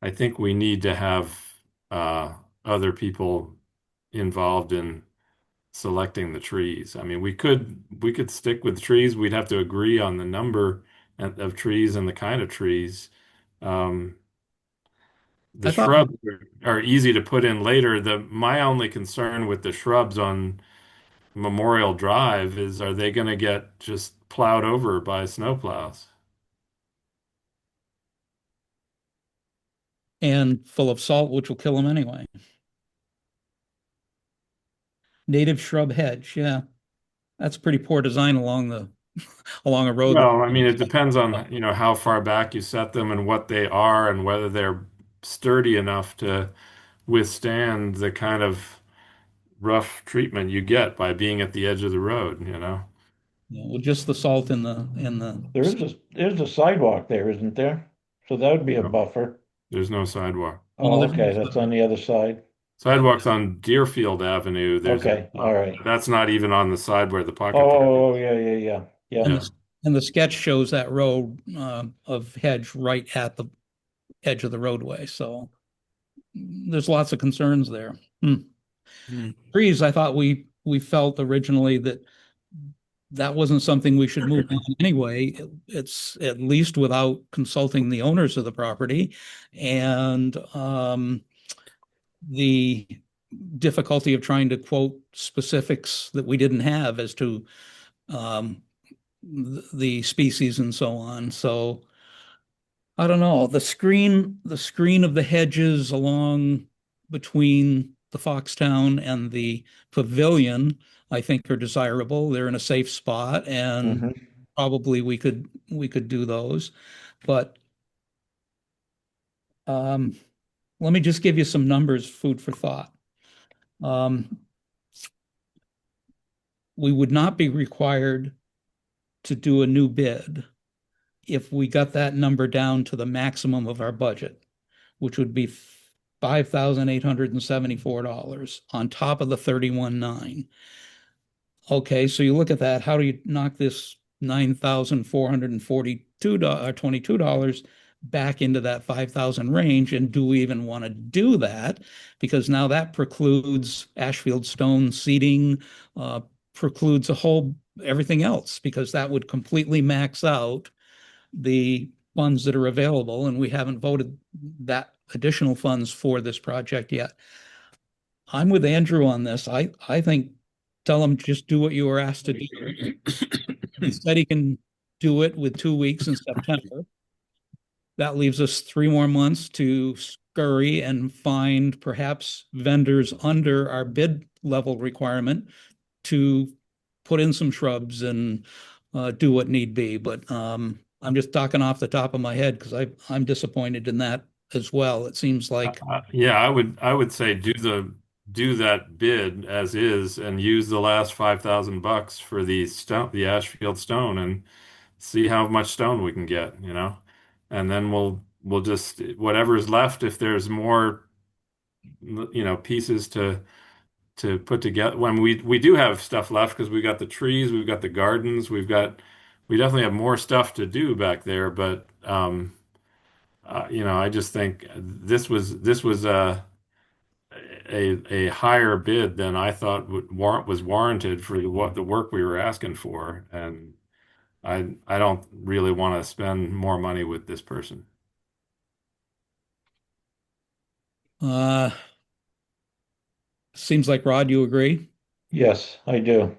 I think we need to have other people involved in selecting the trees. I mean, we could stick with trees. We'd have to agree on the number of trees and the kind of trees. Um, the I thought shrubs are easy to put in later. My only concern with the shrubs on Memorial Drive is, are they going to get just plowed over by snowplows? and full of salt, which will kill him anyway. Native shrub hedge, yeah. That's pretty poor design along a road. Well, I mean, it depends on, how far back you set them and what they are and whether they're sturdy enough to withstand the kind of rough treatment you get by being at the edge of the road. With just the salt in the. There's a sidewalk there, isn't there? So that would be a No, buffer. there's no sidewalk. Oh, Oh, okay, that's on the other side. Sidewalks on Deerfield Avenue, there's a, Okay, all right. that's not even on the side where the pocket park is. Oh, yeah, yeah, yeah, And yeah. the, and the sketch shows that row of hedge right at the edge of the roadway. So there's lots of concerns there. Hmm. Trees, I thought we felt originally that wasn't something we should move on anyway. It's at least without consulting the owners of the property. And the difficulty of trying to quote specifics that we didn't have as to um, the species and so on. So I don't know. The screen of the hedges along between the Foxtown and the pavilion, I think are desirable. They're in a safe spot, and Hmm. probably we could do those. But um, let me just give you some numbers, food for thought. Um, we would not be required to do a new bid if we got that number down to the maximum of our budget, which would be $5,874 on top of the 31,900. Okay, so you look at that, how do you knock this $9,442 back into that 5,000 range? And do we even want to do that? Because now that precludes Ashfield Stone seating, precludes everything else, because that would completely max out the funds that are available, and we haven't voted that additional funds for this project yet. I'm with Andrew on this. I think tell him just do what you were asked to do. He said he can do it with 2 weeks in September. That leaves us 3 more months to scurry and find perhaps vendors under our bid level requirement to put in some shrubs and do what need be. But I'm just talking off the top of my head because I'm disappointed in that as well. It seems like Yeah, I would say do that bid as is and use the last $5,000 for the Ashfield stone, and see how much stone we can get, and then we'll just whatever's left, if there's more, pieces to put together. When we do have stuff left, because we got the trees, we've got the gardens, we definitely have more stuff to do back there. But I just think this was a higher bid than I thought was warranted for the work we were asking for, and I don't really want to spend more money with this person. uh seems like, Rod, you agree? Yes, I do.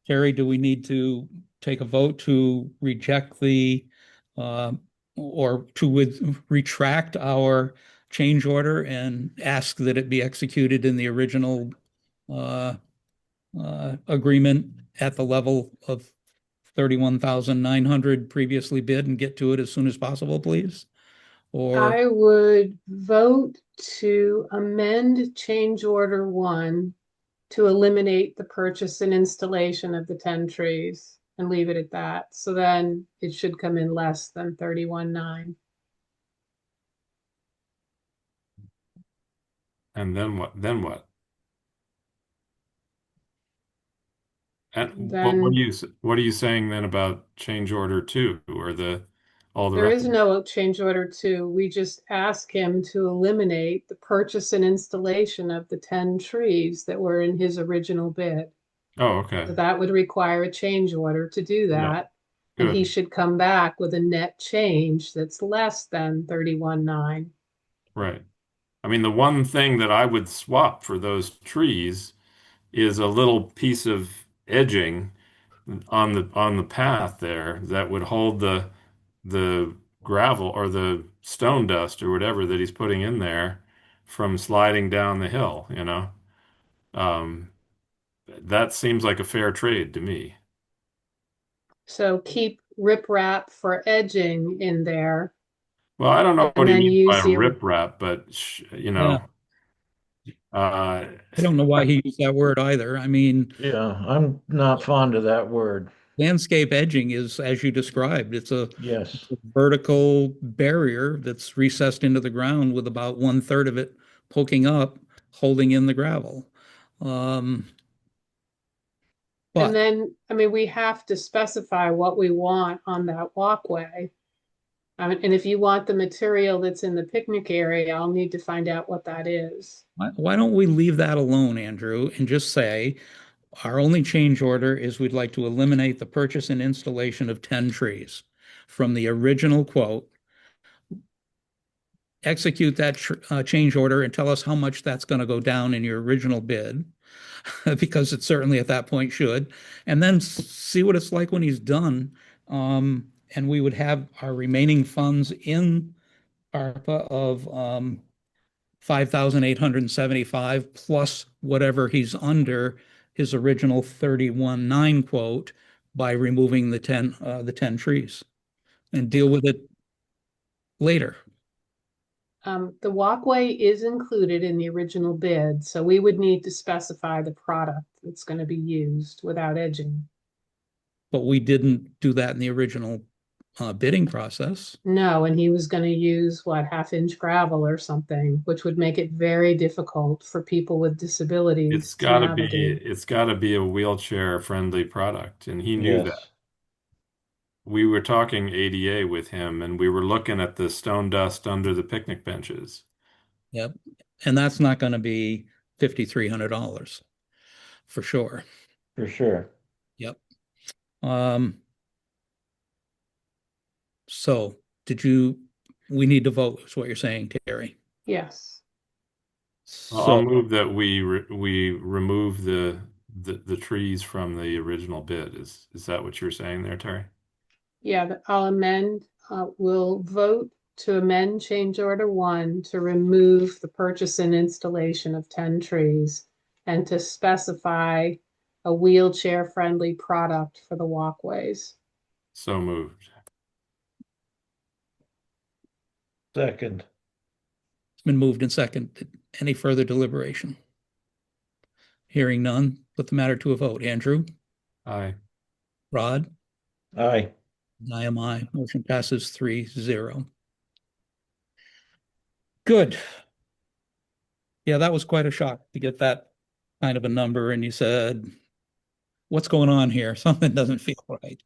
Terry, do we need to take a vote to reject uh, or retract our change order and ask that it be executed in the original uh, agreement at the level of 31,900 previously bid and get to it as soon as possible, please? Or I would vote to amend change order 1 to eliminate the purchase and installation of the 10 trees and leave it at that. So then it should come in less than 31,900. And then what? Then what? And Then what are you saying then about change order 2, or all the there rest is of it? no change order 2. We just ask him to eliminate the purchase and installation of the 10 trees that were in his original bid. Oh, okay. So that would require a change order to do Yeah, that. And he good. should come back with a net change that's less than 31,900. Right. I mean, the one thing that I would swap for those trees is a little piece of edging on the path there that would hold the gravel or the stone dust or whatever that he's putting in there from sliding down the hill. Um, that seems like a fair trade to me. So keep riprap for edging in there Well, I don't know and what he then means by use the, riprap, but yeah, uh, I don't know why he used that word either. I mean, Yeah, I'm not fond of that word. landscape edging is, as you described, it's Yes. a vertical barrier that's recessed into the ground with about 1/3 of it poking up, holding in the gravel. Um, and but then, I mean, we have to specify what we want on that walkway. And if you want the material that's in the picnic area, I'll need to find out what that is. why don't we leave that alone, Andrew, and just say our only change order is we'd like to eliminate the purchase and installation of 10 trees from the original quote, execute that change order and tell us how much that's going to go down in your original bid, because it certainly at that point should, and then see what it's like when he's done. And we would have our remaining funds in ARPA of 5,875 plus whatever he's under his original 31,900 quote by removing the 10 trees and deal with it later. The walkway is included in the original bid, so we would need to specify the product that's going to be used without edging. But we didn't do that in the original bidding process. No, and he was going to use what, half-inch gravel or something, which would make it very difficult for people with disabilities to navigate. It's gotta be a wheelchair friendly product, and he knew that. Yes, We were talking ADA with him, and we were looking at the stone dust under the picnic benches. Yep. And that's not going to be $5,300 for sure. for sure. Yep. Um, so we need to vote, is what you're saying, Terry. Yes, I'll So, move that we remove the trees from the original bid. Is that what you're saying there, Terry? yeah, I'll amend, we'll vote to amend change order 1 to remove the purchase and installation of 10 trees and to specify a wheelchair-friendly product for the walkways. So moved. Second, it's been moved and seconded. Any further deliberation? Hearing none, put the matter to a vote. Andrew, Aye. Rod, aye. I am I. Motion passes 3-0. Good. Yeah, that was quite a shock to get that kind of a number. And you said, what's going on here? Something doesn't feel right.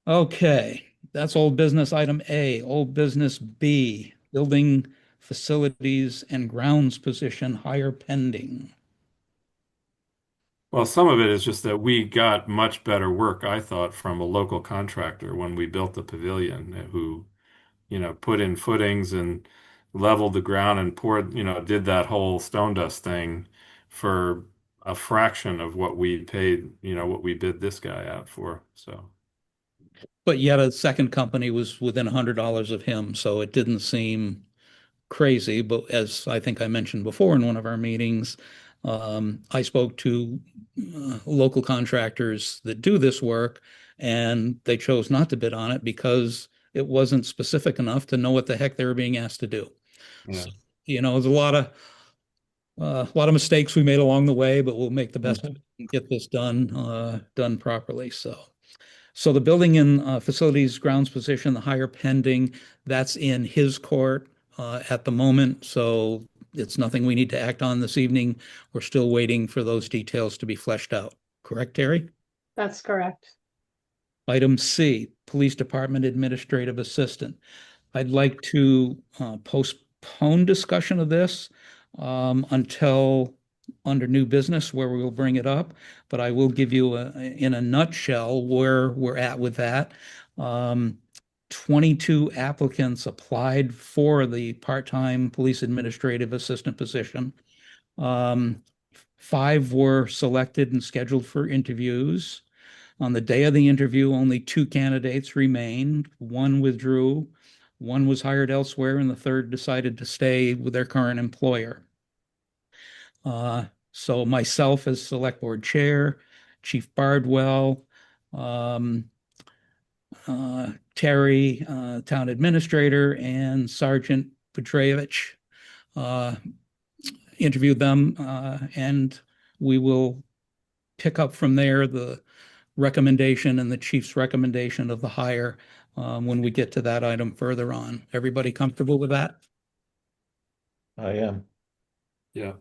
Okay, that's old business item A. Old business B, building facilities and grounds position higher pending. Well, some of it is just that we got much better work, I thought, from a local contractor when we built the pavilion, who, put in footings and leveled the ground and poured, did that whole stone dust thing for a fraction of what we paid, what we bid this guy out for. So, But yet a second company was within $100 of him, so it didn't seem crazy. But as I think I mentioned before in one of our meetings, I spoke to local contractors that do this work, and they chose not to bid on it because it wasn't specific enough to know what the heck they were being asked to do. yeah. So, there's a lot of mistakes we made along the way, but we'll make the best of it and get this done properly. So the building and facilities grounds position, the higher pending, that's in his court at the moment. So it's nothing we need to act on this evening. We're still waiting for those details to be fleshed out. Correct, Terry? That's correct. Item C, Police Department Administrative Assistant. I'd like to postpone discussion of this until under new business where we will bring it up, but I will give you in a nutshell where we're at with that. 22 applicants applied for the part-time police administrative assistant position. 5 were selected and scheduled for interviews. On the day of the interview, only 2 candidates remained. 1 withdrew, 1 was hired elsewhere, and the 3rd decided to stay with their current employer. So myself as select board chair, Chief Bardwell, Terry, town administrator, and Sergeant Petrevich interviewed them, and we will pick up from there the recommendation and the chief's recommendation of the hire when we get to that item further on. Everybody comfortable with that? I am. Yeah.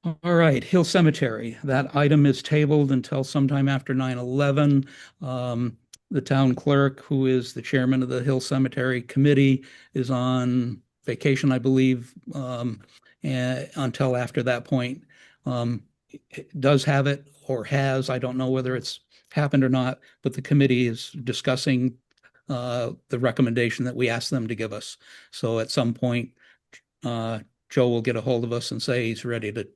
All right, Hill Cemetery. That item is tabled until sometime after 9/11. The town clerk, who is the chairman of the Hill Cemetery Committee, is on vacation, I believe, and until after that point. It does have it or has, I don't know whether it's happened or not, but the committee is discussing the recommendation that we asked them to give us. So at some point, Joe will get a hold of us and say he's ready to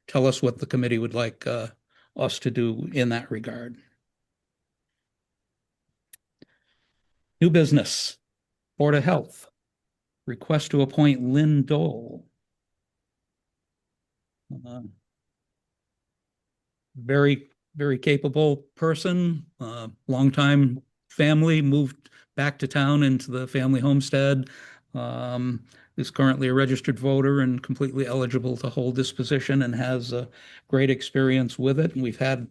tell us what the committee would like us to do in that regard. New business, Board of Health, request to appoint Lynn Dole. Very, very capable person, longtime family, moved back to town into the family homestead, is currently a registered voter and completely eligible to hold this position and has a great experience with it. And we've had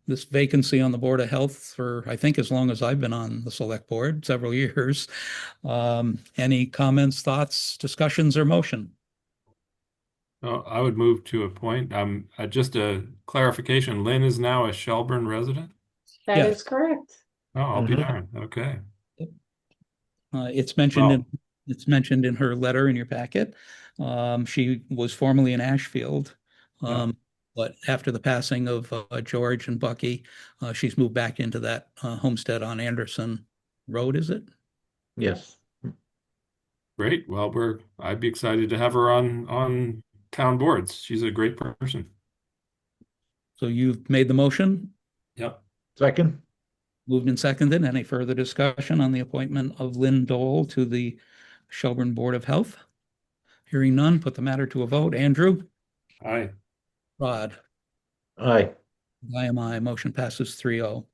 this vacancy on the Board of Health for, I think, as long as I've been on the Select Board, several years. Any comments, thoughts, discussions, or motion? I would move to appoint. Just a clarification. Lynn is now a Shelburne resident. That Yes. is correct. Oh, I'll be Mhm. darned. Okay. It's mentioned Well, in her letter in your packet. She was formerly in Ashfield. Yeah. But after the passing of George and Bucky, she's moved back into that homestead on Anderson Road, is it? Yes. Great. Well, I'd be excited to have her on town boards. She's a great person. So you've made the motion, Yep. Second? moved and seconded. Any further discussion on the appointment of Lynn Dole to the Shelburne Board of Health? Hearing none, put the matter to a vote. Andrew? Aye. Rod? Aye. I am I. Motion passes 3-0.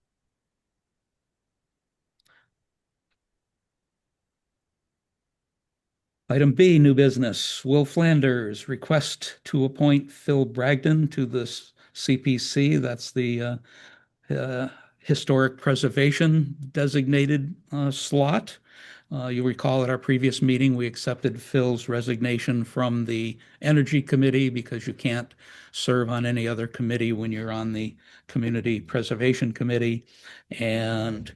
Item B, new business. Will Flanders request to appoint Phil Bragdon to the CPC. That's the Historic Preservation designated slot. You'll recall at our previous meeting, we accepted Phil's resignation from the Energy Committee because you can't serve on any other committee when you're on the Community Preservation Committee. And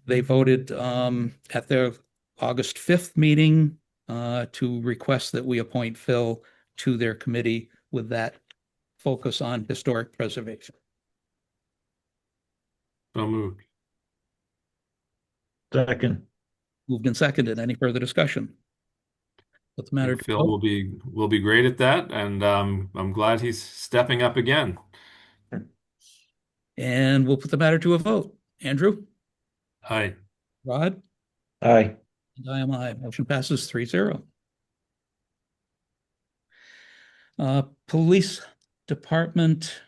they voted at their August 5th meeting to request that we appoint Phil to their committee with that focus on historic preservation. So moved. Second. Moved and seconded. Any further discussion? What's the I matter? think Phil will be great at that, and I'm glad he's stepping up again. And we'll put the matter to a vote. Andrew? Aye. Rod? Aye. And I am I. Motion passes 3-0. Police Department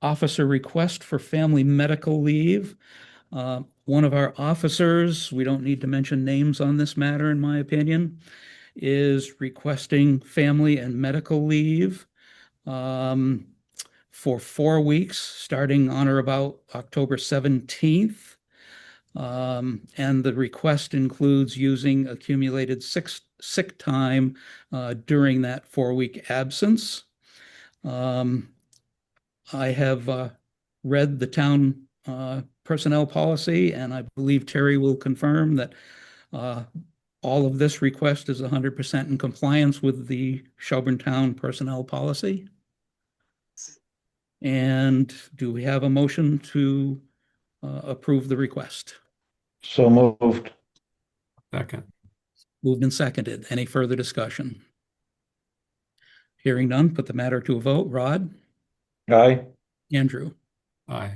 officer request for family medical leave. One of our officers, we don't need to mention names on this matter, in my opinion, is requesting family and medical leave for 4 weeks, starting on or about October 17th. And the request includes using accumulated sick time during that 4-week absence. I have read the town personnel policy, and I believe Terry will confirm that all of this request is 100% in compliance with the Shelburne Town personnel policy. And do we have a motion to approve the request? So moved. Second. Moved and seconded. Any further discussion? Hearing none, put the matter to a vote. Rod? Aye. Andrew? Aye.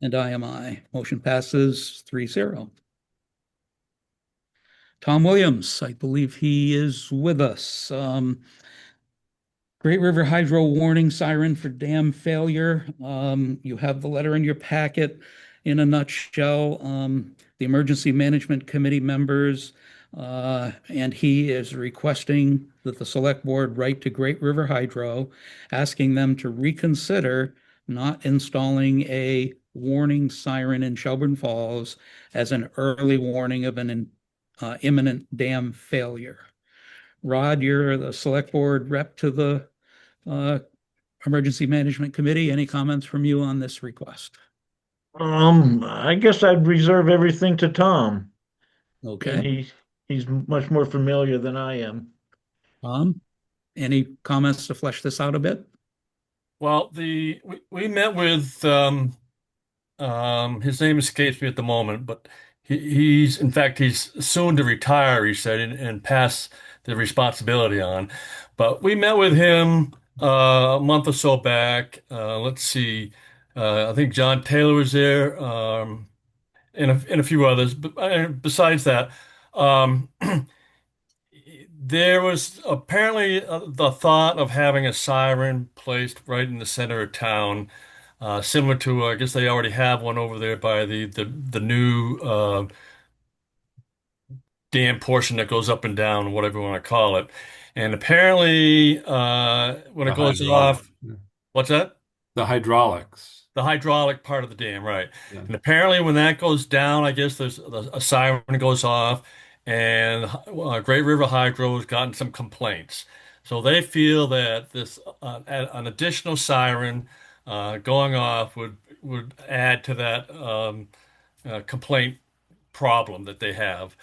And I am I. Motion passes 3-0. Tom Williams, I believe he is with us. Great River Hydro warning siren for dam failure. You have the letter in your packet. In a nutshell, the Emergency Management Committee members and he is requesting that the Select Board write to Great River Hydro, asking them to reconsider not installing a warning siren in Shelburne Falls as an early warning of an imminent dam failure. Rod, you're the Select Board rep to the Emergency Management Committee. Any comments from you on this request? I guess I'd reserve everything to Tom, and Okay. he's much more familiar than I am. Any comments to flesh this out a bit? Well, we met with his name escapes me at the moment, but he's in fact he's soon to retire, he said, and pass the responsibility on. But we met with him a month or so back. Let's see, I think John Taylor was there, and a few others. But besides that, um, there was apparently the thought of having a siren placed right in the center of town, similar to, I guess they already have one over there by the new dam portion that goes up and down, whatever you want to call it. And apparently, when The it goes hydraulic. off, what's that? The hydraulics. the hydraulic part of the dam, right? Yeah. And apparently, when that goes down, I guess there's a siren goes off, and Great River Hydro has gotten some complaints. So they feel that this an additional siren going off would add to that complaint problem that they have,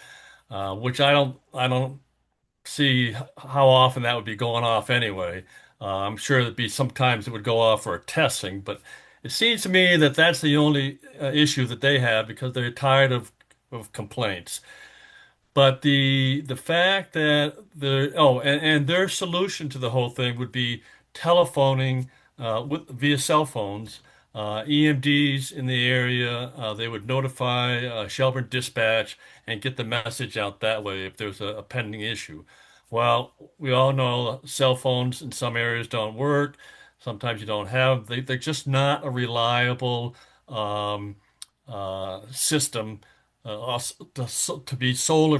which I don't see how often that would be going off anyway. I'm sure there'd be sometimes it would go off for testing, but it seems to me that that's the only issue that they have because they're tired of complaints. But the fact that and their solution to the whole thing would be telephoning via cell phones, EMDs in the area. They would notify Shelburne Dispatch and get the message out that way if there's a pending issue. Well, we all know cell phones in some areas don't work. Sometimes you don't have. They're just not a reliable system to be solely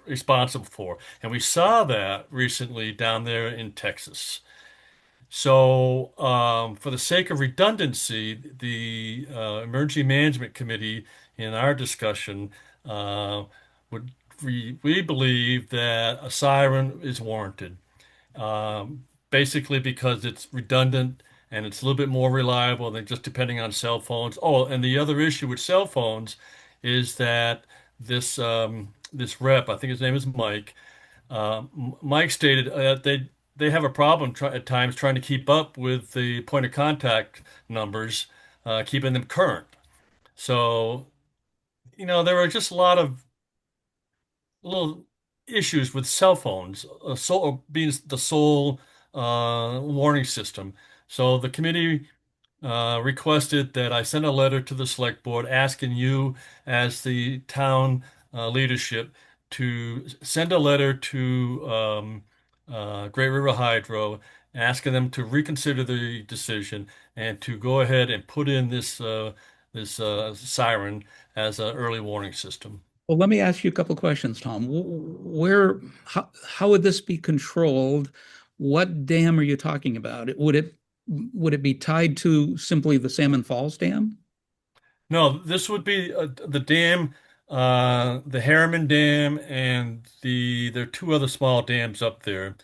responsible for. And we saw that recently down there in Texas. So, for the sake of redundancy, the Emergency Management Committee in our discussion would we believe that a siren is warranted, basically because it's redundant and it's a little bit more reliable than just depending on cell phones. Oh, and the other issue with cell phones is that this rep, I think his name is Mike. Mike stated they have a problem at times trying to keep up with the point of contact numbers, keeping them current. So, there are just a lot of little issues with cell phones, being the sole warning system. So the committee requested that I send a letter to the select board asking you, as the town leadership, to send a letter to Great River Hydro, asking them to reconsider the decision and to go ahead and put in this siren as an early warning system. Well, let me ask you a couple questions, Tom. How would this be controlled? What dam are you talking about? Would it be tied to simply the Salmon Falls Dam? No, this would be the dam, the Harriman Dam, and there are two other small dams up there.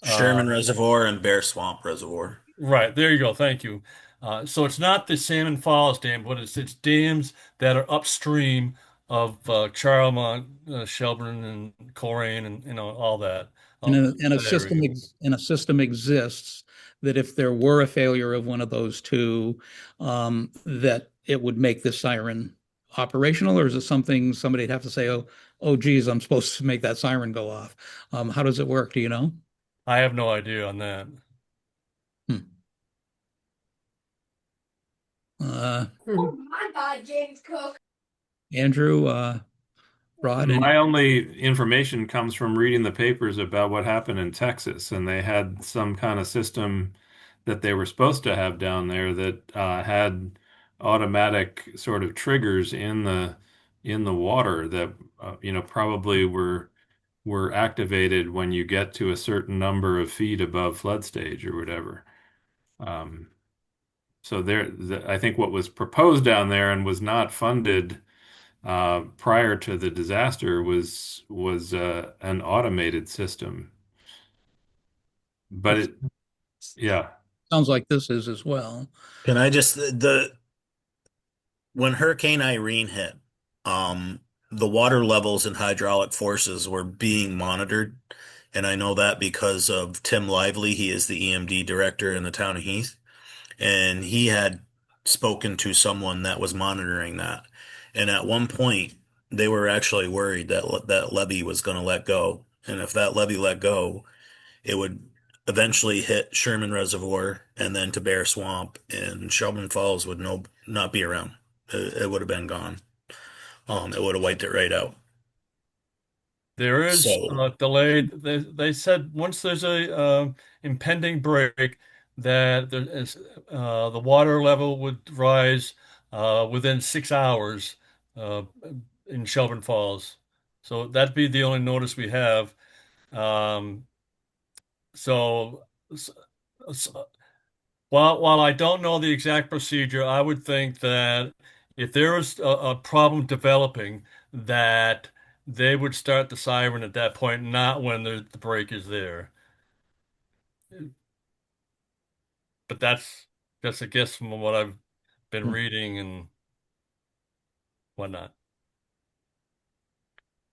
Uh, Sherman Reservoir and Bear Swamp Reservoir. right, there you go. Thank you. So it's not the Salmon Falls Dam, but it's dams that are upstream of Charlemont, Shelburne, and Coleraine, and all that. And All a that area. system exists that if there were a failure of one of those two, that it would make the siren operational, or is it something somebody'd have to say, oh, geez, I'm supposed to make that siren go off? How does it work? Do you know? I have no idea on that. Hmm. Hmm. My God, James Cook. Andrew, Rod, My only information comes from reading the papers about what happened in Texas, and they had some kind of system that they were supposed to have down there that had automatic sort of triggers in the water that probably were activated when you get to a certain number of feet above flood stage or whatever. Um, so I think what was proposed down there and was not funded prior to the disaster was an automated system. But yeah, sounds like this is as well. Can I just when Hurricane Irene hit, the water levels and hydraulic forces were being monitored, and I know that because of Tim Lively. He is the EMD director in the town of Heath, and he had spoken to someone that was monitoring that. And at one point, they were actually worried that that levee was going to let go, and if that levee let go, it would eventually hit Sherman Reservoir and then to Bear Swamp, and Shelburne Falls would not be around. It would have been gone. It would have wiped it right out. There is So, delayed. They said once there's a impending break, that the water level would rise within 6 hours uh, in Shelburne Falls. So that'd be the only notice we have. Um, so, s- While I don't know the exact procedure, I would think that if there was a problem developing, that they would start the siren at that point, not when the break is there. But that's a guess from what I've been Hmm. reading and whatnot.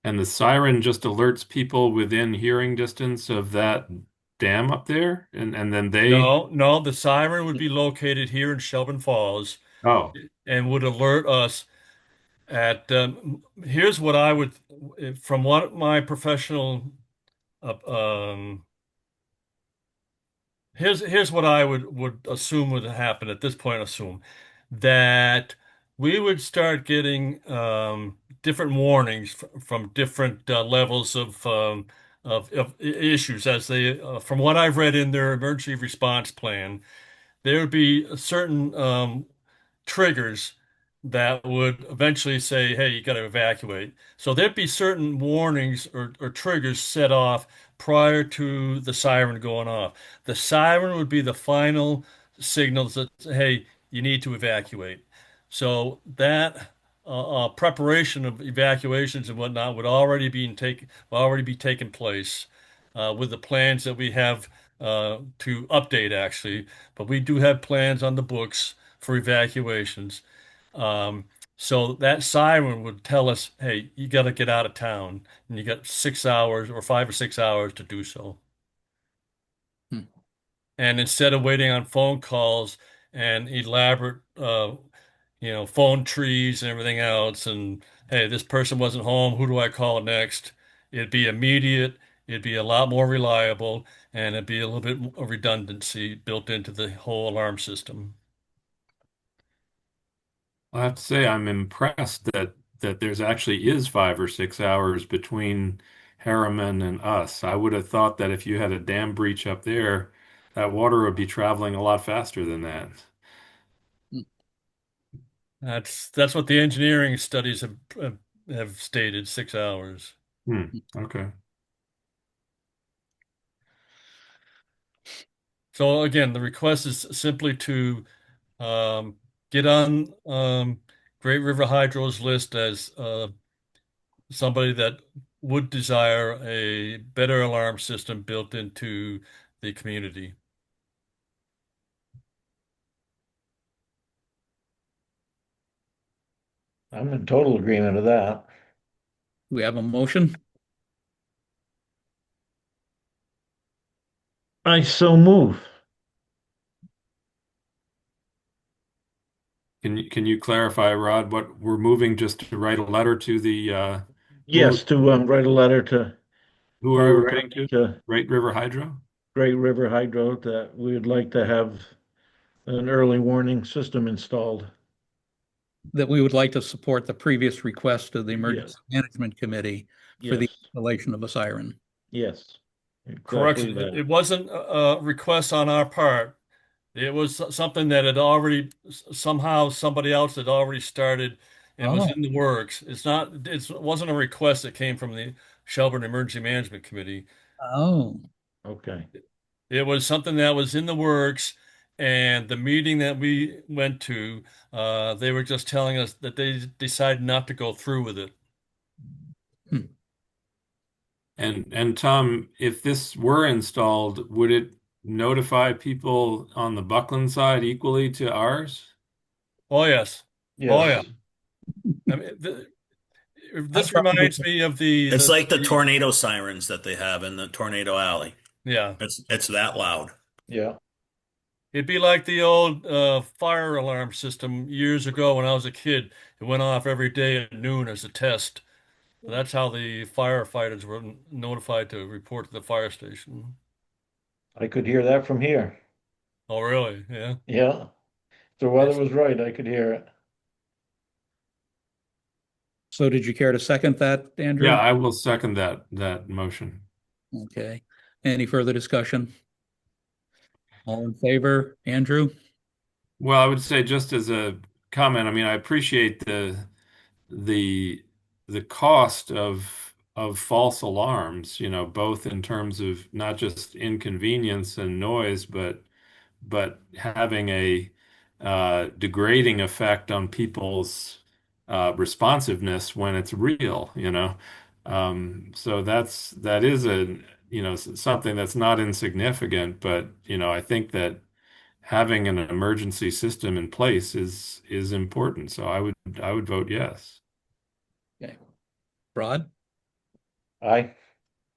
And the siren just alerts people within hearing distance of that dam up there, and then they. No, the siren would be located here in Shelburne Falls Oh, and would alert us at here's what I would, from what my professional uh, um here's what I would assume would happen at this point. Assume that we would start getting different warnings from different levels of issues as they from what I've read in their emergency response plan. There would be certain triggers that would eventually say, hey, you got to evacuate. So there'd be certain warnings or triggers set off prior to the siren going off. The siren would be the final signals that, hey, you need to evacuate. So that preparation of evacuations and whatnot would already be taking place with the plans that we have to update actually. But we do have plans on the books for evacuations. Um, so that siren would tell us, hey, you got to get out of town, and you got 6 hours or 5 or 6 hours to do so. Hmm. And instead of waiting on phone calls and elaborate, phone trees and everything else, and hey, this person wasn't home, who do I call next? It'd be immediate, it'd be a lot more reliable, and it'd be a little bit of redundancy built into the whole alarm system. I have to say I'm impressed that there's actually is 5 or 6 hours between Harriman and us. I would have thought that if you had a dam breach up there, that water would be traveling a lot faster than that. That's what the engineering studies have stated, 6 hours. Okay. So again, the request is simply to um, get on Great River Hydro's list as somebody that would desire a better alarm system built into the community. I'm in total agreement of that. Do we have a motion? I so move. Can you clarify, Rod, what we're moving just to write a letter to the who Yes, to write a letter to who are we Power writing Company, to? to Great River Hydro? Great River Hydro, that we would like to have an early warning system installed. That we would like to support the previous request of the Emergency Yes, Management Committee for the yes, installation of a siren. yes. Exactly Correction, it that. wasn't a request on our part. It was something that had already somehow somebody else had already started and was Oh, in the works. It wasn't a request that came from the Shelburne Emergency Management Committee. oh, Okay. It was something that was in the works, and the meeting that we went to, they were just telling us that they decided not to go through with it. hmm. And Tom, if this were installed, would it notify people on the Buckland side equally to ours? Oh yes, oh yeah. Yes. I mean, I this probably, reminds me of the It's like the the tornado sirens that they have in the tornado alley. yeah. It's that loud. Yeah. It'd be like the old fire alarm system years ago when I was a kid. It went off every day at noon as a test. That's how the firefighters were notified to report to the fire station. I could hear that from here. Oh, really? Yeah. Yeah. If the weather was right, I could hear it. so did you care to second that, Yeah, Andrew? I will second that motion. Okay. Any further discussion? All in favor, Andrew? Well, I would say just as a comment, I mean, I appreciate the the cost of false alarms, both in terms of not just inconvenience and noise, but having a degrading effect on people's responsiveness when it's real, you know. So that is a, you know, something that's not insignificant, but you know, I think that having an emergency system in place is important. So I would vote yes. Okay. Rod? Aye.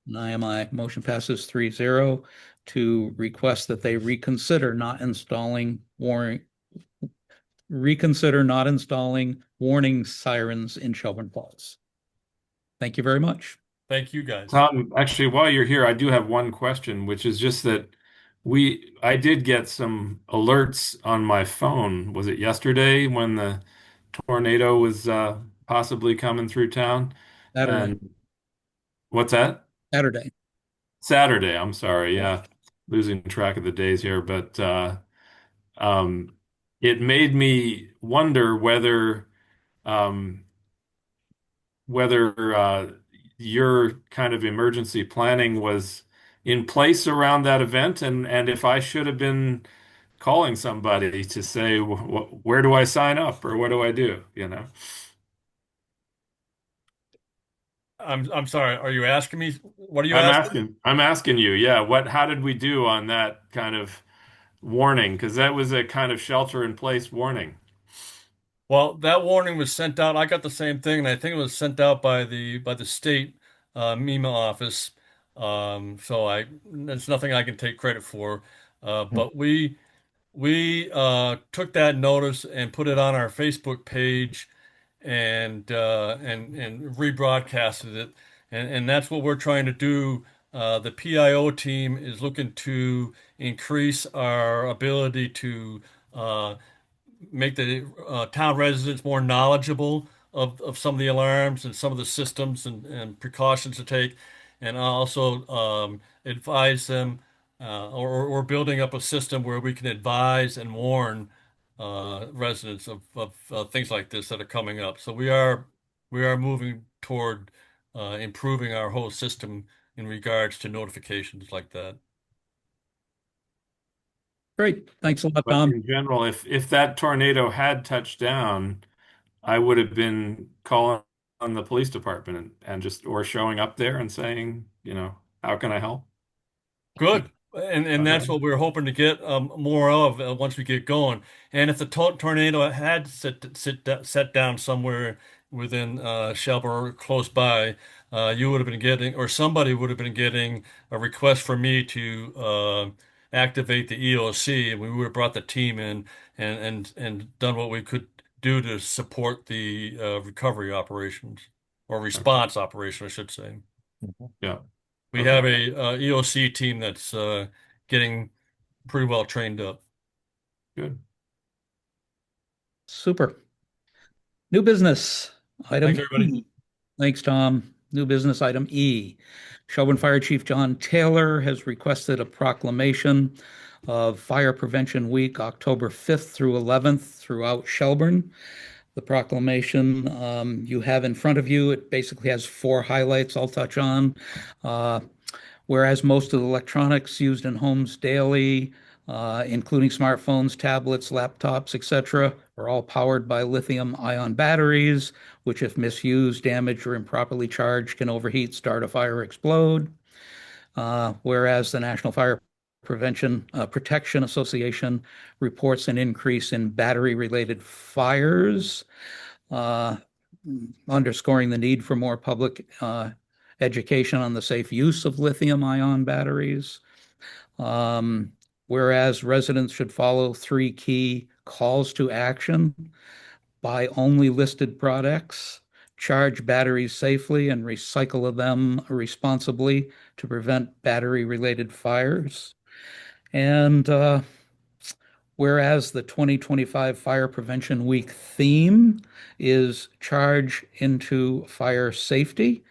And I am I. Motion passes 3-0 to request that they reconsider not installing warning sirens in Shelburne Falls. Thank you very much. Thank you guys. Tom, actually, while you're here, I do have one question, which is just that I did get some alerts on my phone. Was it yesterday when the tornado was possibly coming through town? Saturday. And what's that? Saturday. Saturday, I'm sorry. Yeah, losing track of the days here, but um, it made me wonder um, whether your kind of emergency planning was in place around that event, and if I should have been calling somebody to say, where do I sign up or what do I do? You know, I'm sorry. Are you asking me? What are you asking? I'm asking you, yeah, how did we do on that kind of warning? Because that was a kind of shelter in place warning. Well, that warning was sent out. I got the same thing, and I think it was sent out by the state email office. So there's nothing I can take credit for. But we took that notice and put it on our Facebook page and rebroadcasted it, and that's what we're trying to do. The PIO team is looking to increase our ability to make the town residents more knowledgeable of some of the alarms and some of the systems and precautions to take, and also advise them, or we're building up a system where we can advise and warn residents of things like this that are coming up. So we are moving toward improving our whole system in regards to notifications like that. Great. Thanks a lot, But Tom. in general, if that tornado had touched down, I would have been calling on the police department and just or showing up there and saying, you know, how can I help? Good. And Okay. that's what we're hoping to get more of once we get going. And if the tornado had set down somewhere within Shelburne or close by, you would have been getting, or somebody would have been getting a request for me to activate the EOC, and we would have brought the team in and done what we could do to support the recovery operations or response operation, I should say. Yeah. We Okay. have a EOC team that's getting pretty well trained up. Good. Super. New business item. Thanks, everybody. Thanks, Tom. New business item E. Shelburne Fire Chief John Taylor has requested a proclamation of Fire Prevention Week, October 5th through 11th throughout Shelburne. The proclamation you have in front of you, it basically has 4 highlights I'll touch on. Whereas most of the electronics used in homes daily, including smartphones, tablets, laptops, etc., are all powered by lithium-ion batteries, which, if misused, damaged, or improperly charged, can overheat, start a fire, or explode. Whereas the National Fire Protection Association reports an increase in battery-related fires, underscoring the need for more public education on the safe use of lithium-ion batteries. Whereas residents should follow 3 key calls to action: buy only listed products, charge batteries safely, and recycle them responsibly to prevent battery-related fires. And whereas the 2025 Fire Prevention Week theme is Charge into Fire Safety,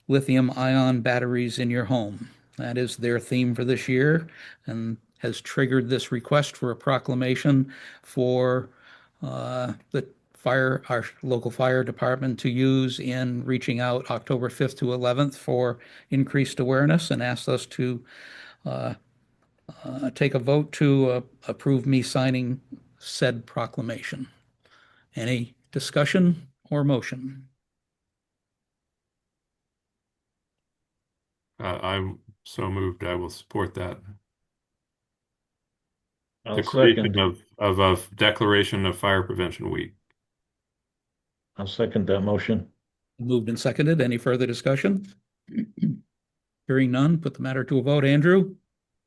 lithium-ion batteries in your home. That is their theme for this year and has triggered this request for a proclamation for our local fire department to use in reaching out October 5th to 11th for increased awareness, and asked us to take a vote to approve me signing said proclamation. Any discussion or motion? I'm so moved. I will support that. I'll Declaration second. of Declaration of Fire Prevention Week. I'll second that motion. Moved and seconded. Any further discussion? Hearing none, put the matter to a vote. Andrew?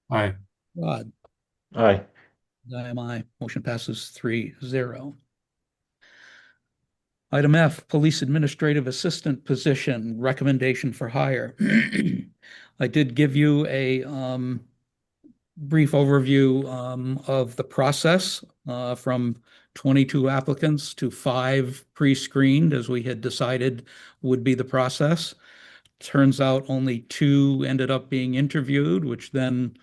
Aye. Rod? Aye. I am aye. Motion passes 3-0. Item F, Police Administrative Assistant position, recommendation for hire. I did give you a brief overview of the process from 22 applicants to 5 pre-screened, as we had decided would be the process. Turns out only 2 ended up being interviewed, which then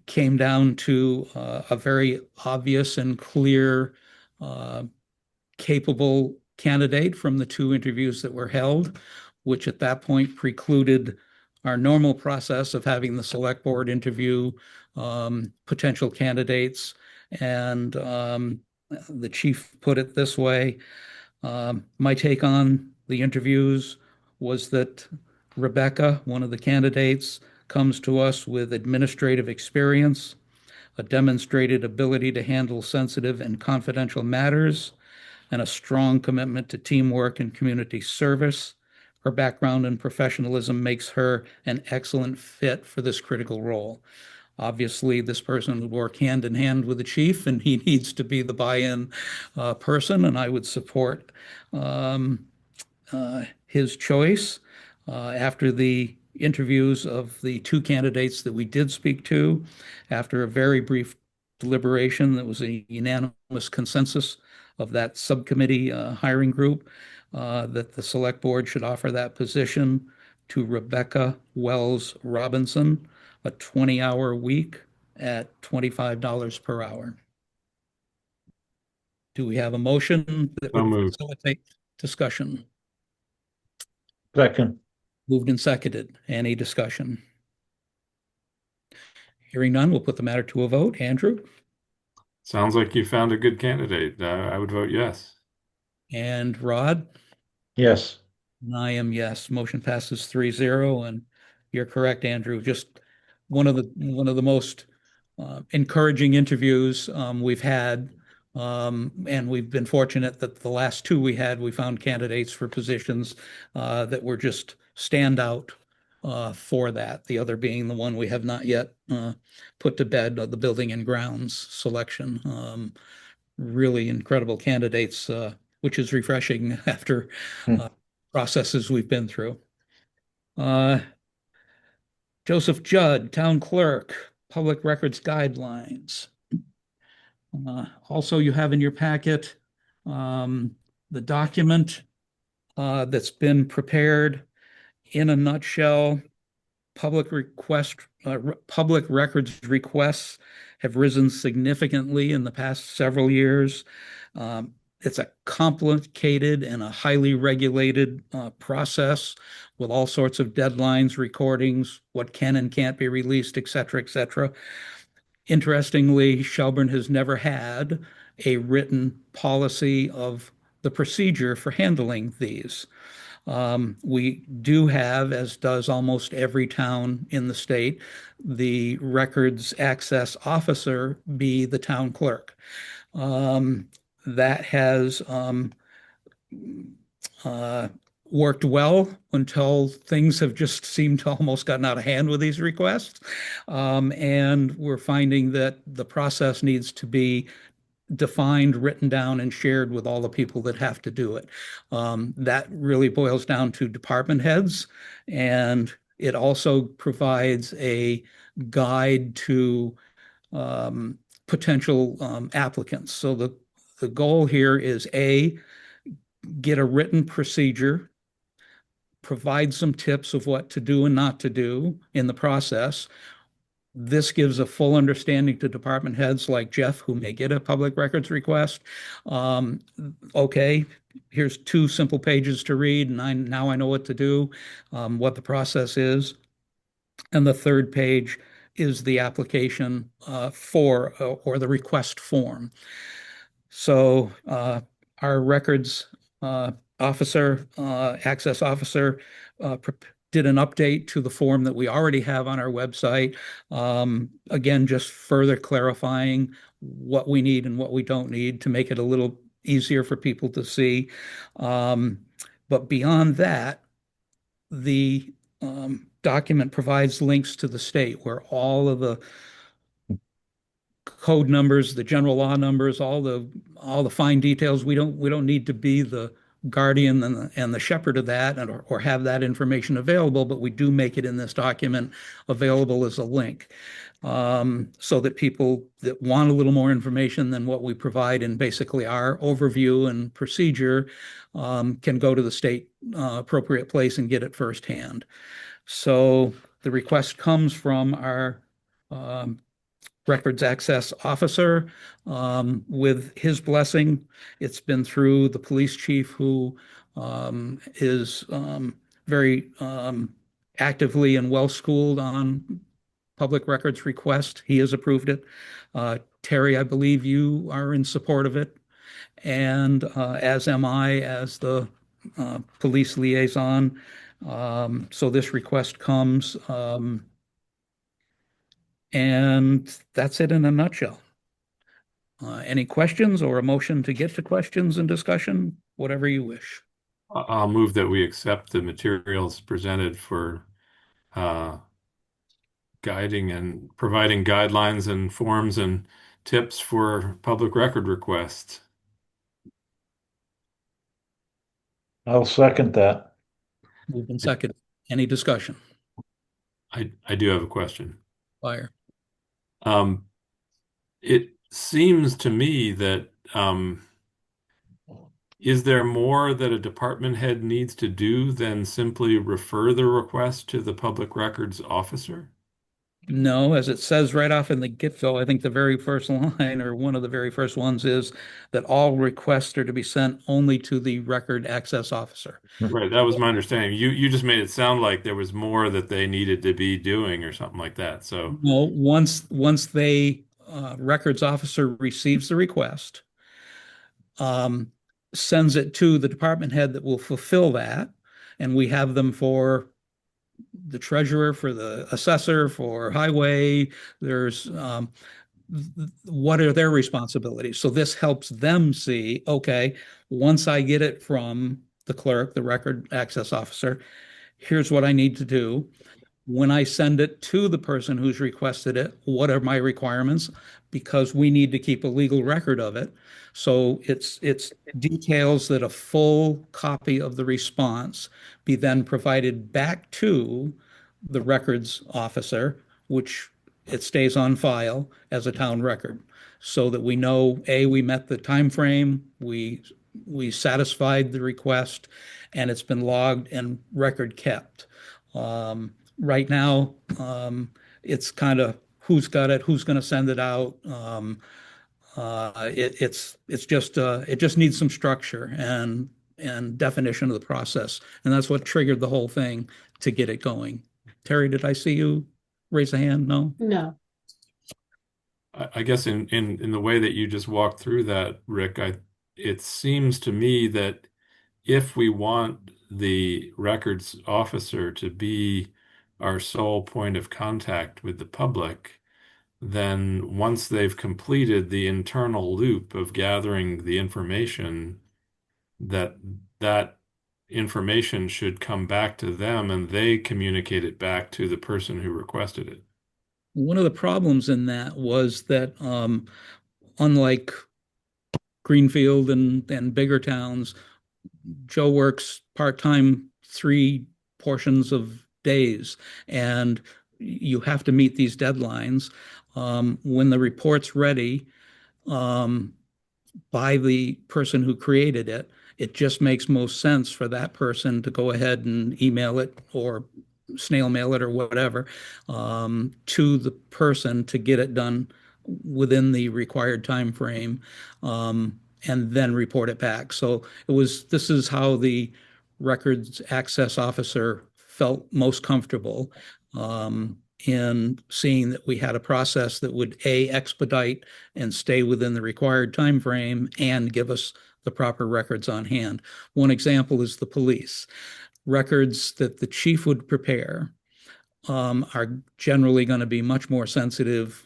came down to a very obvious and clear, capable candidate from the 2 interviews that were held, which at that point precluded our normal process of having the select board interview potential candidates. And the chief put it this way. My take on the interviews was that Rebecca, one of the candidates, comes to us with administrative experience, a demonstrated ability to handle sensitive and confidential matters, and a strong commitment to teamwork and community service. Her background and professionalism makes her an excellent fit for this critical role. Obviously, this person would work hand in hand with the chief, and he needs to be the buy-in person, and I would support his choice. After the interviews of the 2 candidates that we did speak to, after a very brief deliberation, that was a unanimous consensus of that subcommittee hiring group, that the select board should offer that position to Rebecca Wells Robinson, a 20-hour week at $25 per hour. Do we have a motion that So would moved. facilitate discussion? Second. Moved and seconded. Any discussion? Hearing none, we'll put the matter to a vote. Andrew? Sounds like you found a good candidate. I would vote yes. And Rod? Yes. And I am yes. Motion passes 3-0. And you're correct, Andrew. Just one of the most encouraging interviews we've had. And we've been fortunate that the last 2 we had, we found candidates for positions that were just standout for that. The other being the one we have not yet put to bed, the building and grounds selection. Really incredible candidates, which is refreshing after processes we've been through. Joseph Judd, Town Clerk, Public Records Guidelines. Also, you have in your packet the document that's been prepared. In a nutshell, public records requests have risen significantly in the past several years. It's a complicated and a highly regulated process with all sorts of deadlines, recordings, what can and can't be released, et cetera, et cetera. Interestingly, Shelburne has never had a written policy of the procedure for handling these. We do have, as does almost every town in the state, the records access officer be the town clerk. That has worked well until things have just seemed to almost gotten out of hand with these requests. And we're finding that the process needs to be defined, written down, and shared with all the people that have to do it. That really boils down to department heads, and it also provides a guide to potential applicants. So the goal here is A, get a written procedure, provide some tips of what to do and not to do in the process. This gives a full understanding to department heads like Jeff, who may get a public records request. Okay, here's 2 simple pages to read, and now I know what to do, what the process is. And the 3rd page is the application for or the request form. So our records officer, access officer, did an update to the form that we already have on our website. Again, just further clarifying what we need and what we don't need to make it a little easier for people to see. But beyond that, the document provides links to the state where all of the code numbers, the general law numbers, all the fine details. We don't need to be the guardian and the shepherd of that or have that information available, but we do make it in this document available as a link, so that people that want a little more information than what we provide in basically our overview and procedure can go to the state appropriate place and get it firsthand. So the request comes from our records access officer with his blessing. It's been through the police chief, who is very actively and well schooled on public records request. He has approved it. Terry, I believe you are in support of it, and as am I as the police liaison. So this request comes. And that's it in a nutshell. Any questions or a motion to get to questions and discussion? Whatever you wish. I'll move that we accept the materials presented for guiding and providing guidelines and forms and tips for public record requests. I'll second that. Moved and second. Any discussion? I do have a question. Fire. It seems to me that is there more that a department head needs to do than simply refer the request to the public records officer? No, as it says right off in the get-go, I think the very first line or one of the very first ones is that all requests are to be sent only to the record access officer. Right, that was my understanding. You just made it sound like there was more that they needed to be doing or something like that. So no, once they records officer receives the request, sends it to the department head that will fulfill that, and we have them for the treasurer, for the assessor, for highway. There's what are their responsibilities? So this helps them see, okay, once I get it from the clerk, the record access officer, here's what I need to do. When I send it to the person who's requested it, what are my requirements? Because we need to keep a legal record of it. So it's details that a full copy of the response be then provided back to the records officer, which it stays on file as a town record, so that we know, A, we met the time frame, we satisfied the request, and it's been logged and record kept. Right now, it's kind of who's got it, who's going to send it out. It just needs some structure and definition of the process, and that's what triggered the whole thing to get it going. Terry, did I see you raise a hand? No? No. I guess in the way that you just walked through that, Rick, it seems to me that if we want the records officer to be our sole point of contact with the public, then once they've completed the internal loop of gathering the information, that information should come back to them and they communicate it back to the person who requested it. One of the problems in that was that unlike Greenfield and bigger towns, Joe works part-time 3 portions of days, and you have to meet these deadlines. When the report's ready by the person who created it, it just makes most sense for that person to go ahead and email it or snail mail it or whatever to the person to get it done within the required time frame, and then report it back. So this is how the records access officer felt most comfortable. in seeing that we had a process that would expedite and stay within the required time frame and give us the proper records on hand. One example is the police. Records that the chief would prepare are generally going to be much more sensitive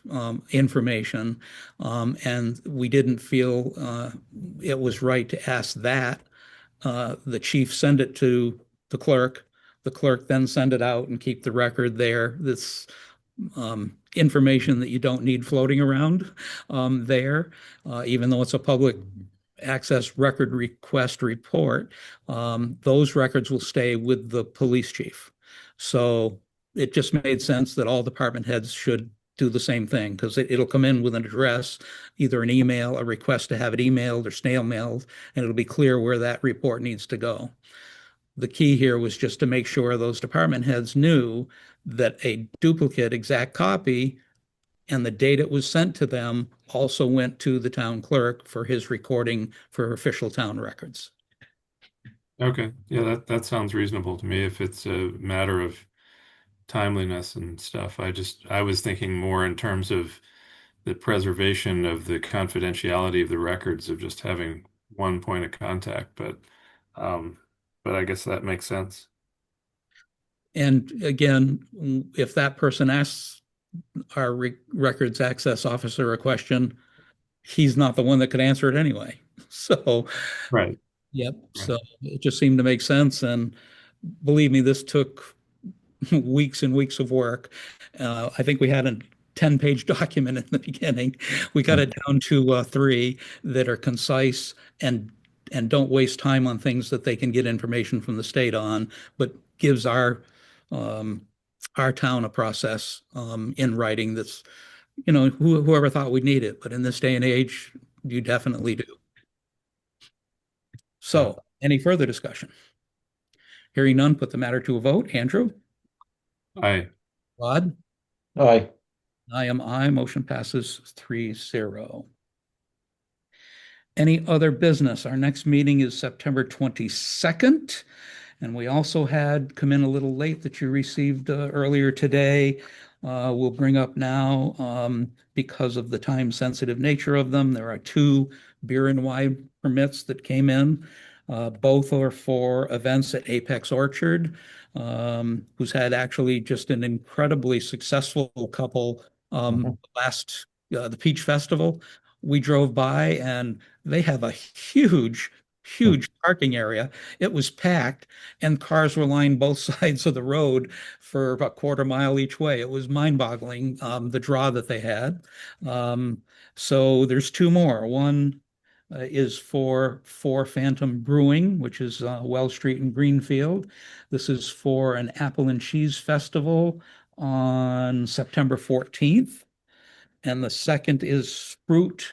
information. And we didn't feel it was right to ask that. The chief send it to the clerk. The clerk then send it out and keep the record there. This information that you don't need floating around there, even though it's a public access record request report, those records will stay with the police chief. So it just made sense that all department heads should do the same thing because it'll come in with an address, either an email, a request to have it emailed or snail mailed, and it'll be clear where that report needs to go. The key here was just to make sure those department heads knew that a duplicate exact copy and the date it was sent to them also went to the town clerk for his recording for official town records. Okay, yeah, that sounds reasonable to me if it's a matter of timeliness and stuff. I was thinking more in terms of the preservation of the confidentiality of the records of just having one point of contact, but I guess that makes sense. And again, if that person asks our records access officer a question, he's not the one that could answer it anyway. So, Right. yep. So it just seemed to make sense. And believe me, this took weeks and weeks of work. I think we had a 10-page document in the beginning. We got it down to 3 that are concise and don't waste time on things that they can get information from the state on, but gives our town a process in writing that's, whoever thought we'd need it, but in this day and age, you definitely do. So, any further discussion? Hearing none, put the matter to a vote. Andrew? Aye. Rod? Aye. I am aye. Motion passes 3-0. Any other business? Our next meeting is September 22nd. And we also had come in a little late that you received earlier today. We'll bring up now because of the time-sensitive nature of them. There are 2 beer and wine permits that came in. Both are for events at Apex Orchard, who's had actually just an incredibly successful couple last the Peach Festival. We drove by and they have a huge parking area. It was packed and cars were lined both sides of the road for about a quarter mile each way. It was mind-boggling, the draw that they had. So there's 2 more. One is for Phantom Brewing, which is Wells Street in Greenfield. This is for an apple and cheese festival on September 14th. And the second is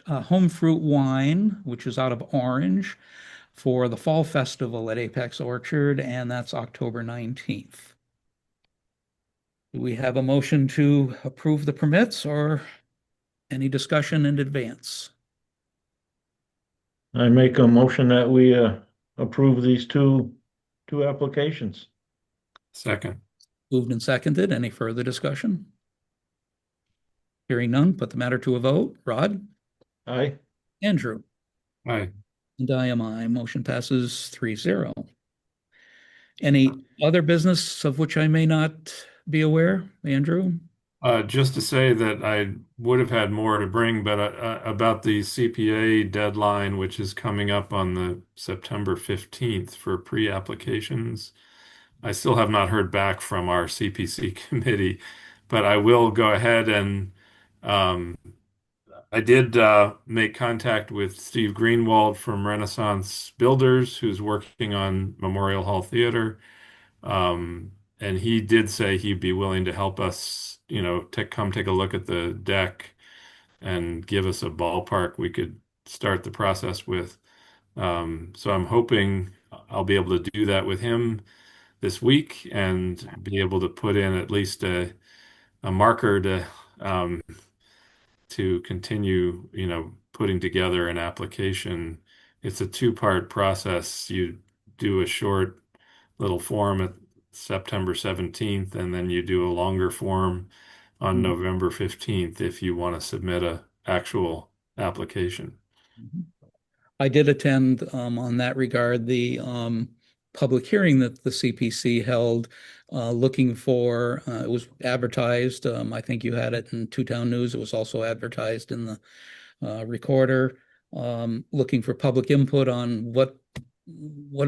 home fruit wine, which is out of Orange, for the Fall Festival at Apex Orchard, and that's October 19th. Do we have a motion to approve the permits or any discussion in advance? I make a motion that we approve these two applications. Second. Moved and seconded. Any further discussion? Hearing none, put the matter to a vote. Rod? Aye. Andrew? Aye. And I am aye. Motion passes 3-0. Any other business of which I may not be aware, Andrew? Just to say that I would have had more to bring, but about the CPA deadline, which is coming up on the September 15th for pre-applications. I still have not heard back from our CPC committee, but I will go ahead and I did make contact with Steve Greenwald from Renaissance Builders, who's working on Memorial Hall Theater. And he did say he'd be willing to help us, come take a look at the deck and give us a ballpark we could start the process with. So I'm hoping I'll be able to do that with him this week and be able to put in at least a marker to continue, putting together an application. It's a 2-part process. You do a short little form at September 17th, and then you do a longer form on Mhm. November 15th if you want to submit a actual application. I did attend on that regard the public hearing that the CPC held looking for, it was advertised. I think you had it in Two Town News. It was also advertised in the recorder, looking for public input on what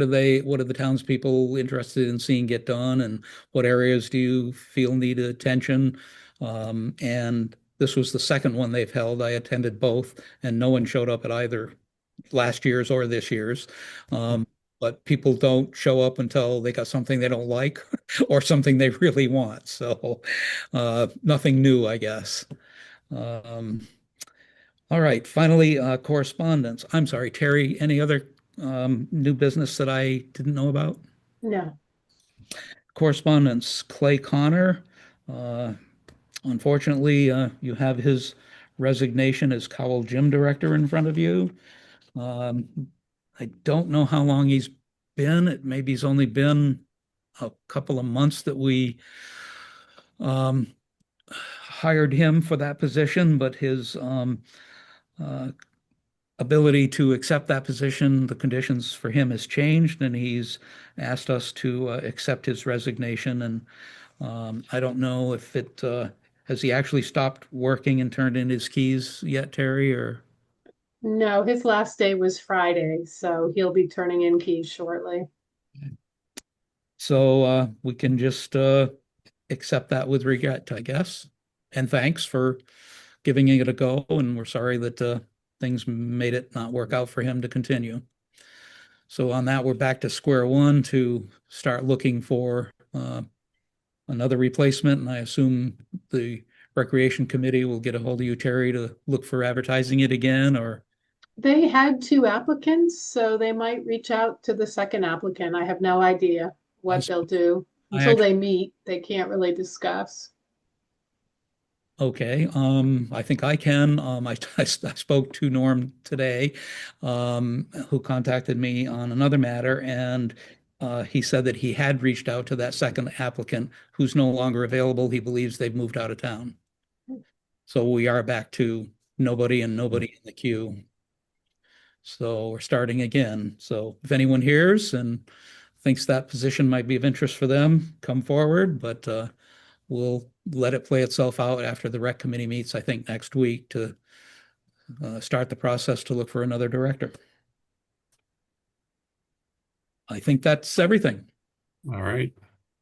are the townspeople interested in seeing get done, and what areas do you feel need attention? And this was the second one they've held. I attended both, and no one showed up at either last year's or this year's. But people don't show up until they got something they don't like or something they really want. So nothing new, I guess. Um, all right, finally, correspondence. I'm sorry, Terry, any other new business that I didn't know about? No. Correspondence, Clay Connor. Uh, Unfortunately, you have his resignation as Cowell Gym Director in front of you. Um, I don't know how long he's been. Maybe he's only been a couple of months that we um, hired him for that position, but his uh, ability to accept that position, the conditions for him has changed, and he's asked us to accept his resignation. And I don't know if it has he actually stopped working and turned in his keys yet, Terry, or No, his last day was Friday, so he'll be turning in keys shortly. so we can just accept that with regret, I guess. And thanks for giving it a go. And we're sorry that things made it not work out for him to continue. So on that, we're back to square one to start looking for another replacement. And I assume the Recreation Committee will get a hold of you, Terry, to look for advertising it again, or They had two applicants, so they might reach out to the second applicant. I have no idea what they'll do. I Until actually, they meet, they can't really discuss. okay, I think I can. I spoke to Norm today, who contacted me on another matter, and he said that he had reached out to that second applicant who's no longer available. He believes they've moved out of town. So we are back to nobody and nobody in the queue. So we're starting again. So if anyone hears and thinks that position might be of interest for them, come forward, but we'll let it play itself out after the rec committee meets, I think, next week to start the process to look for another director. I think that's everything. All right,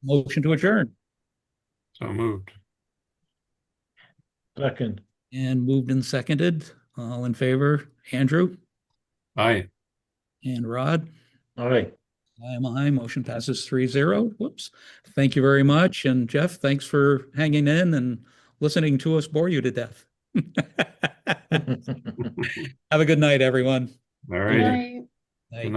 Motion to adjourn so moved. Second. and moved and seconded. All in favor, Andrew Aye. and Rod. All right. I am I. Motion passes 3-0. Whoops. Thank you very much. And Jeff, thanks for hanging in and listening to us bore you to death. Have a good night, everyone. All Good right. night.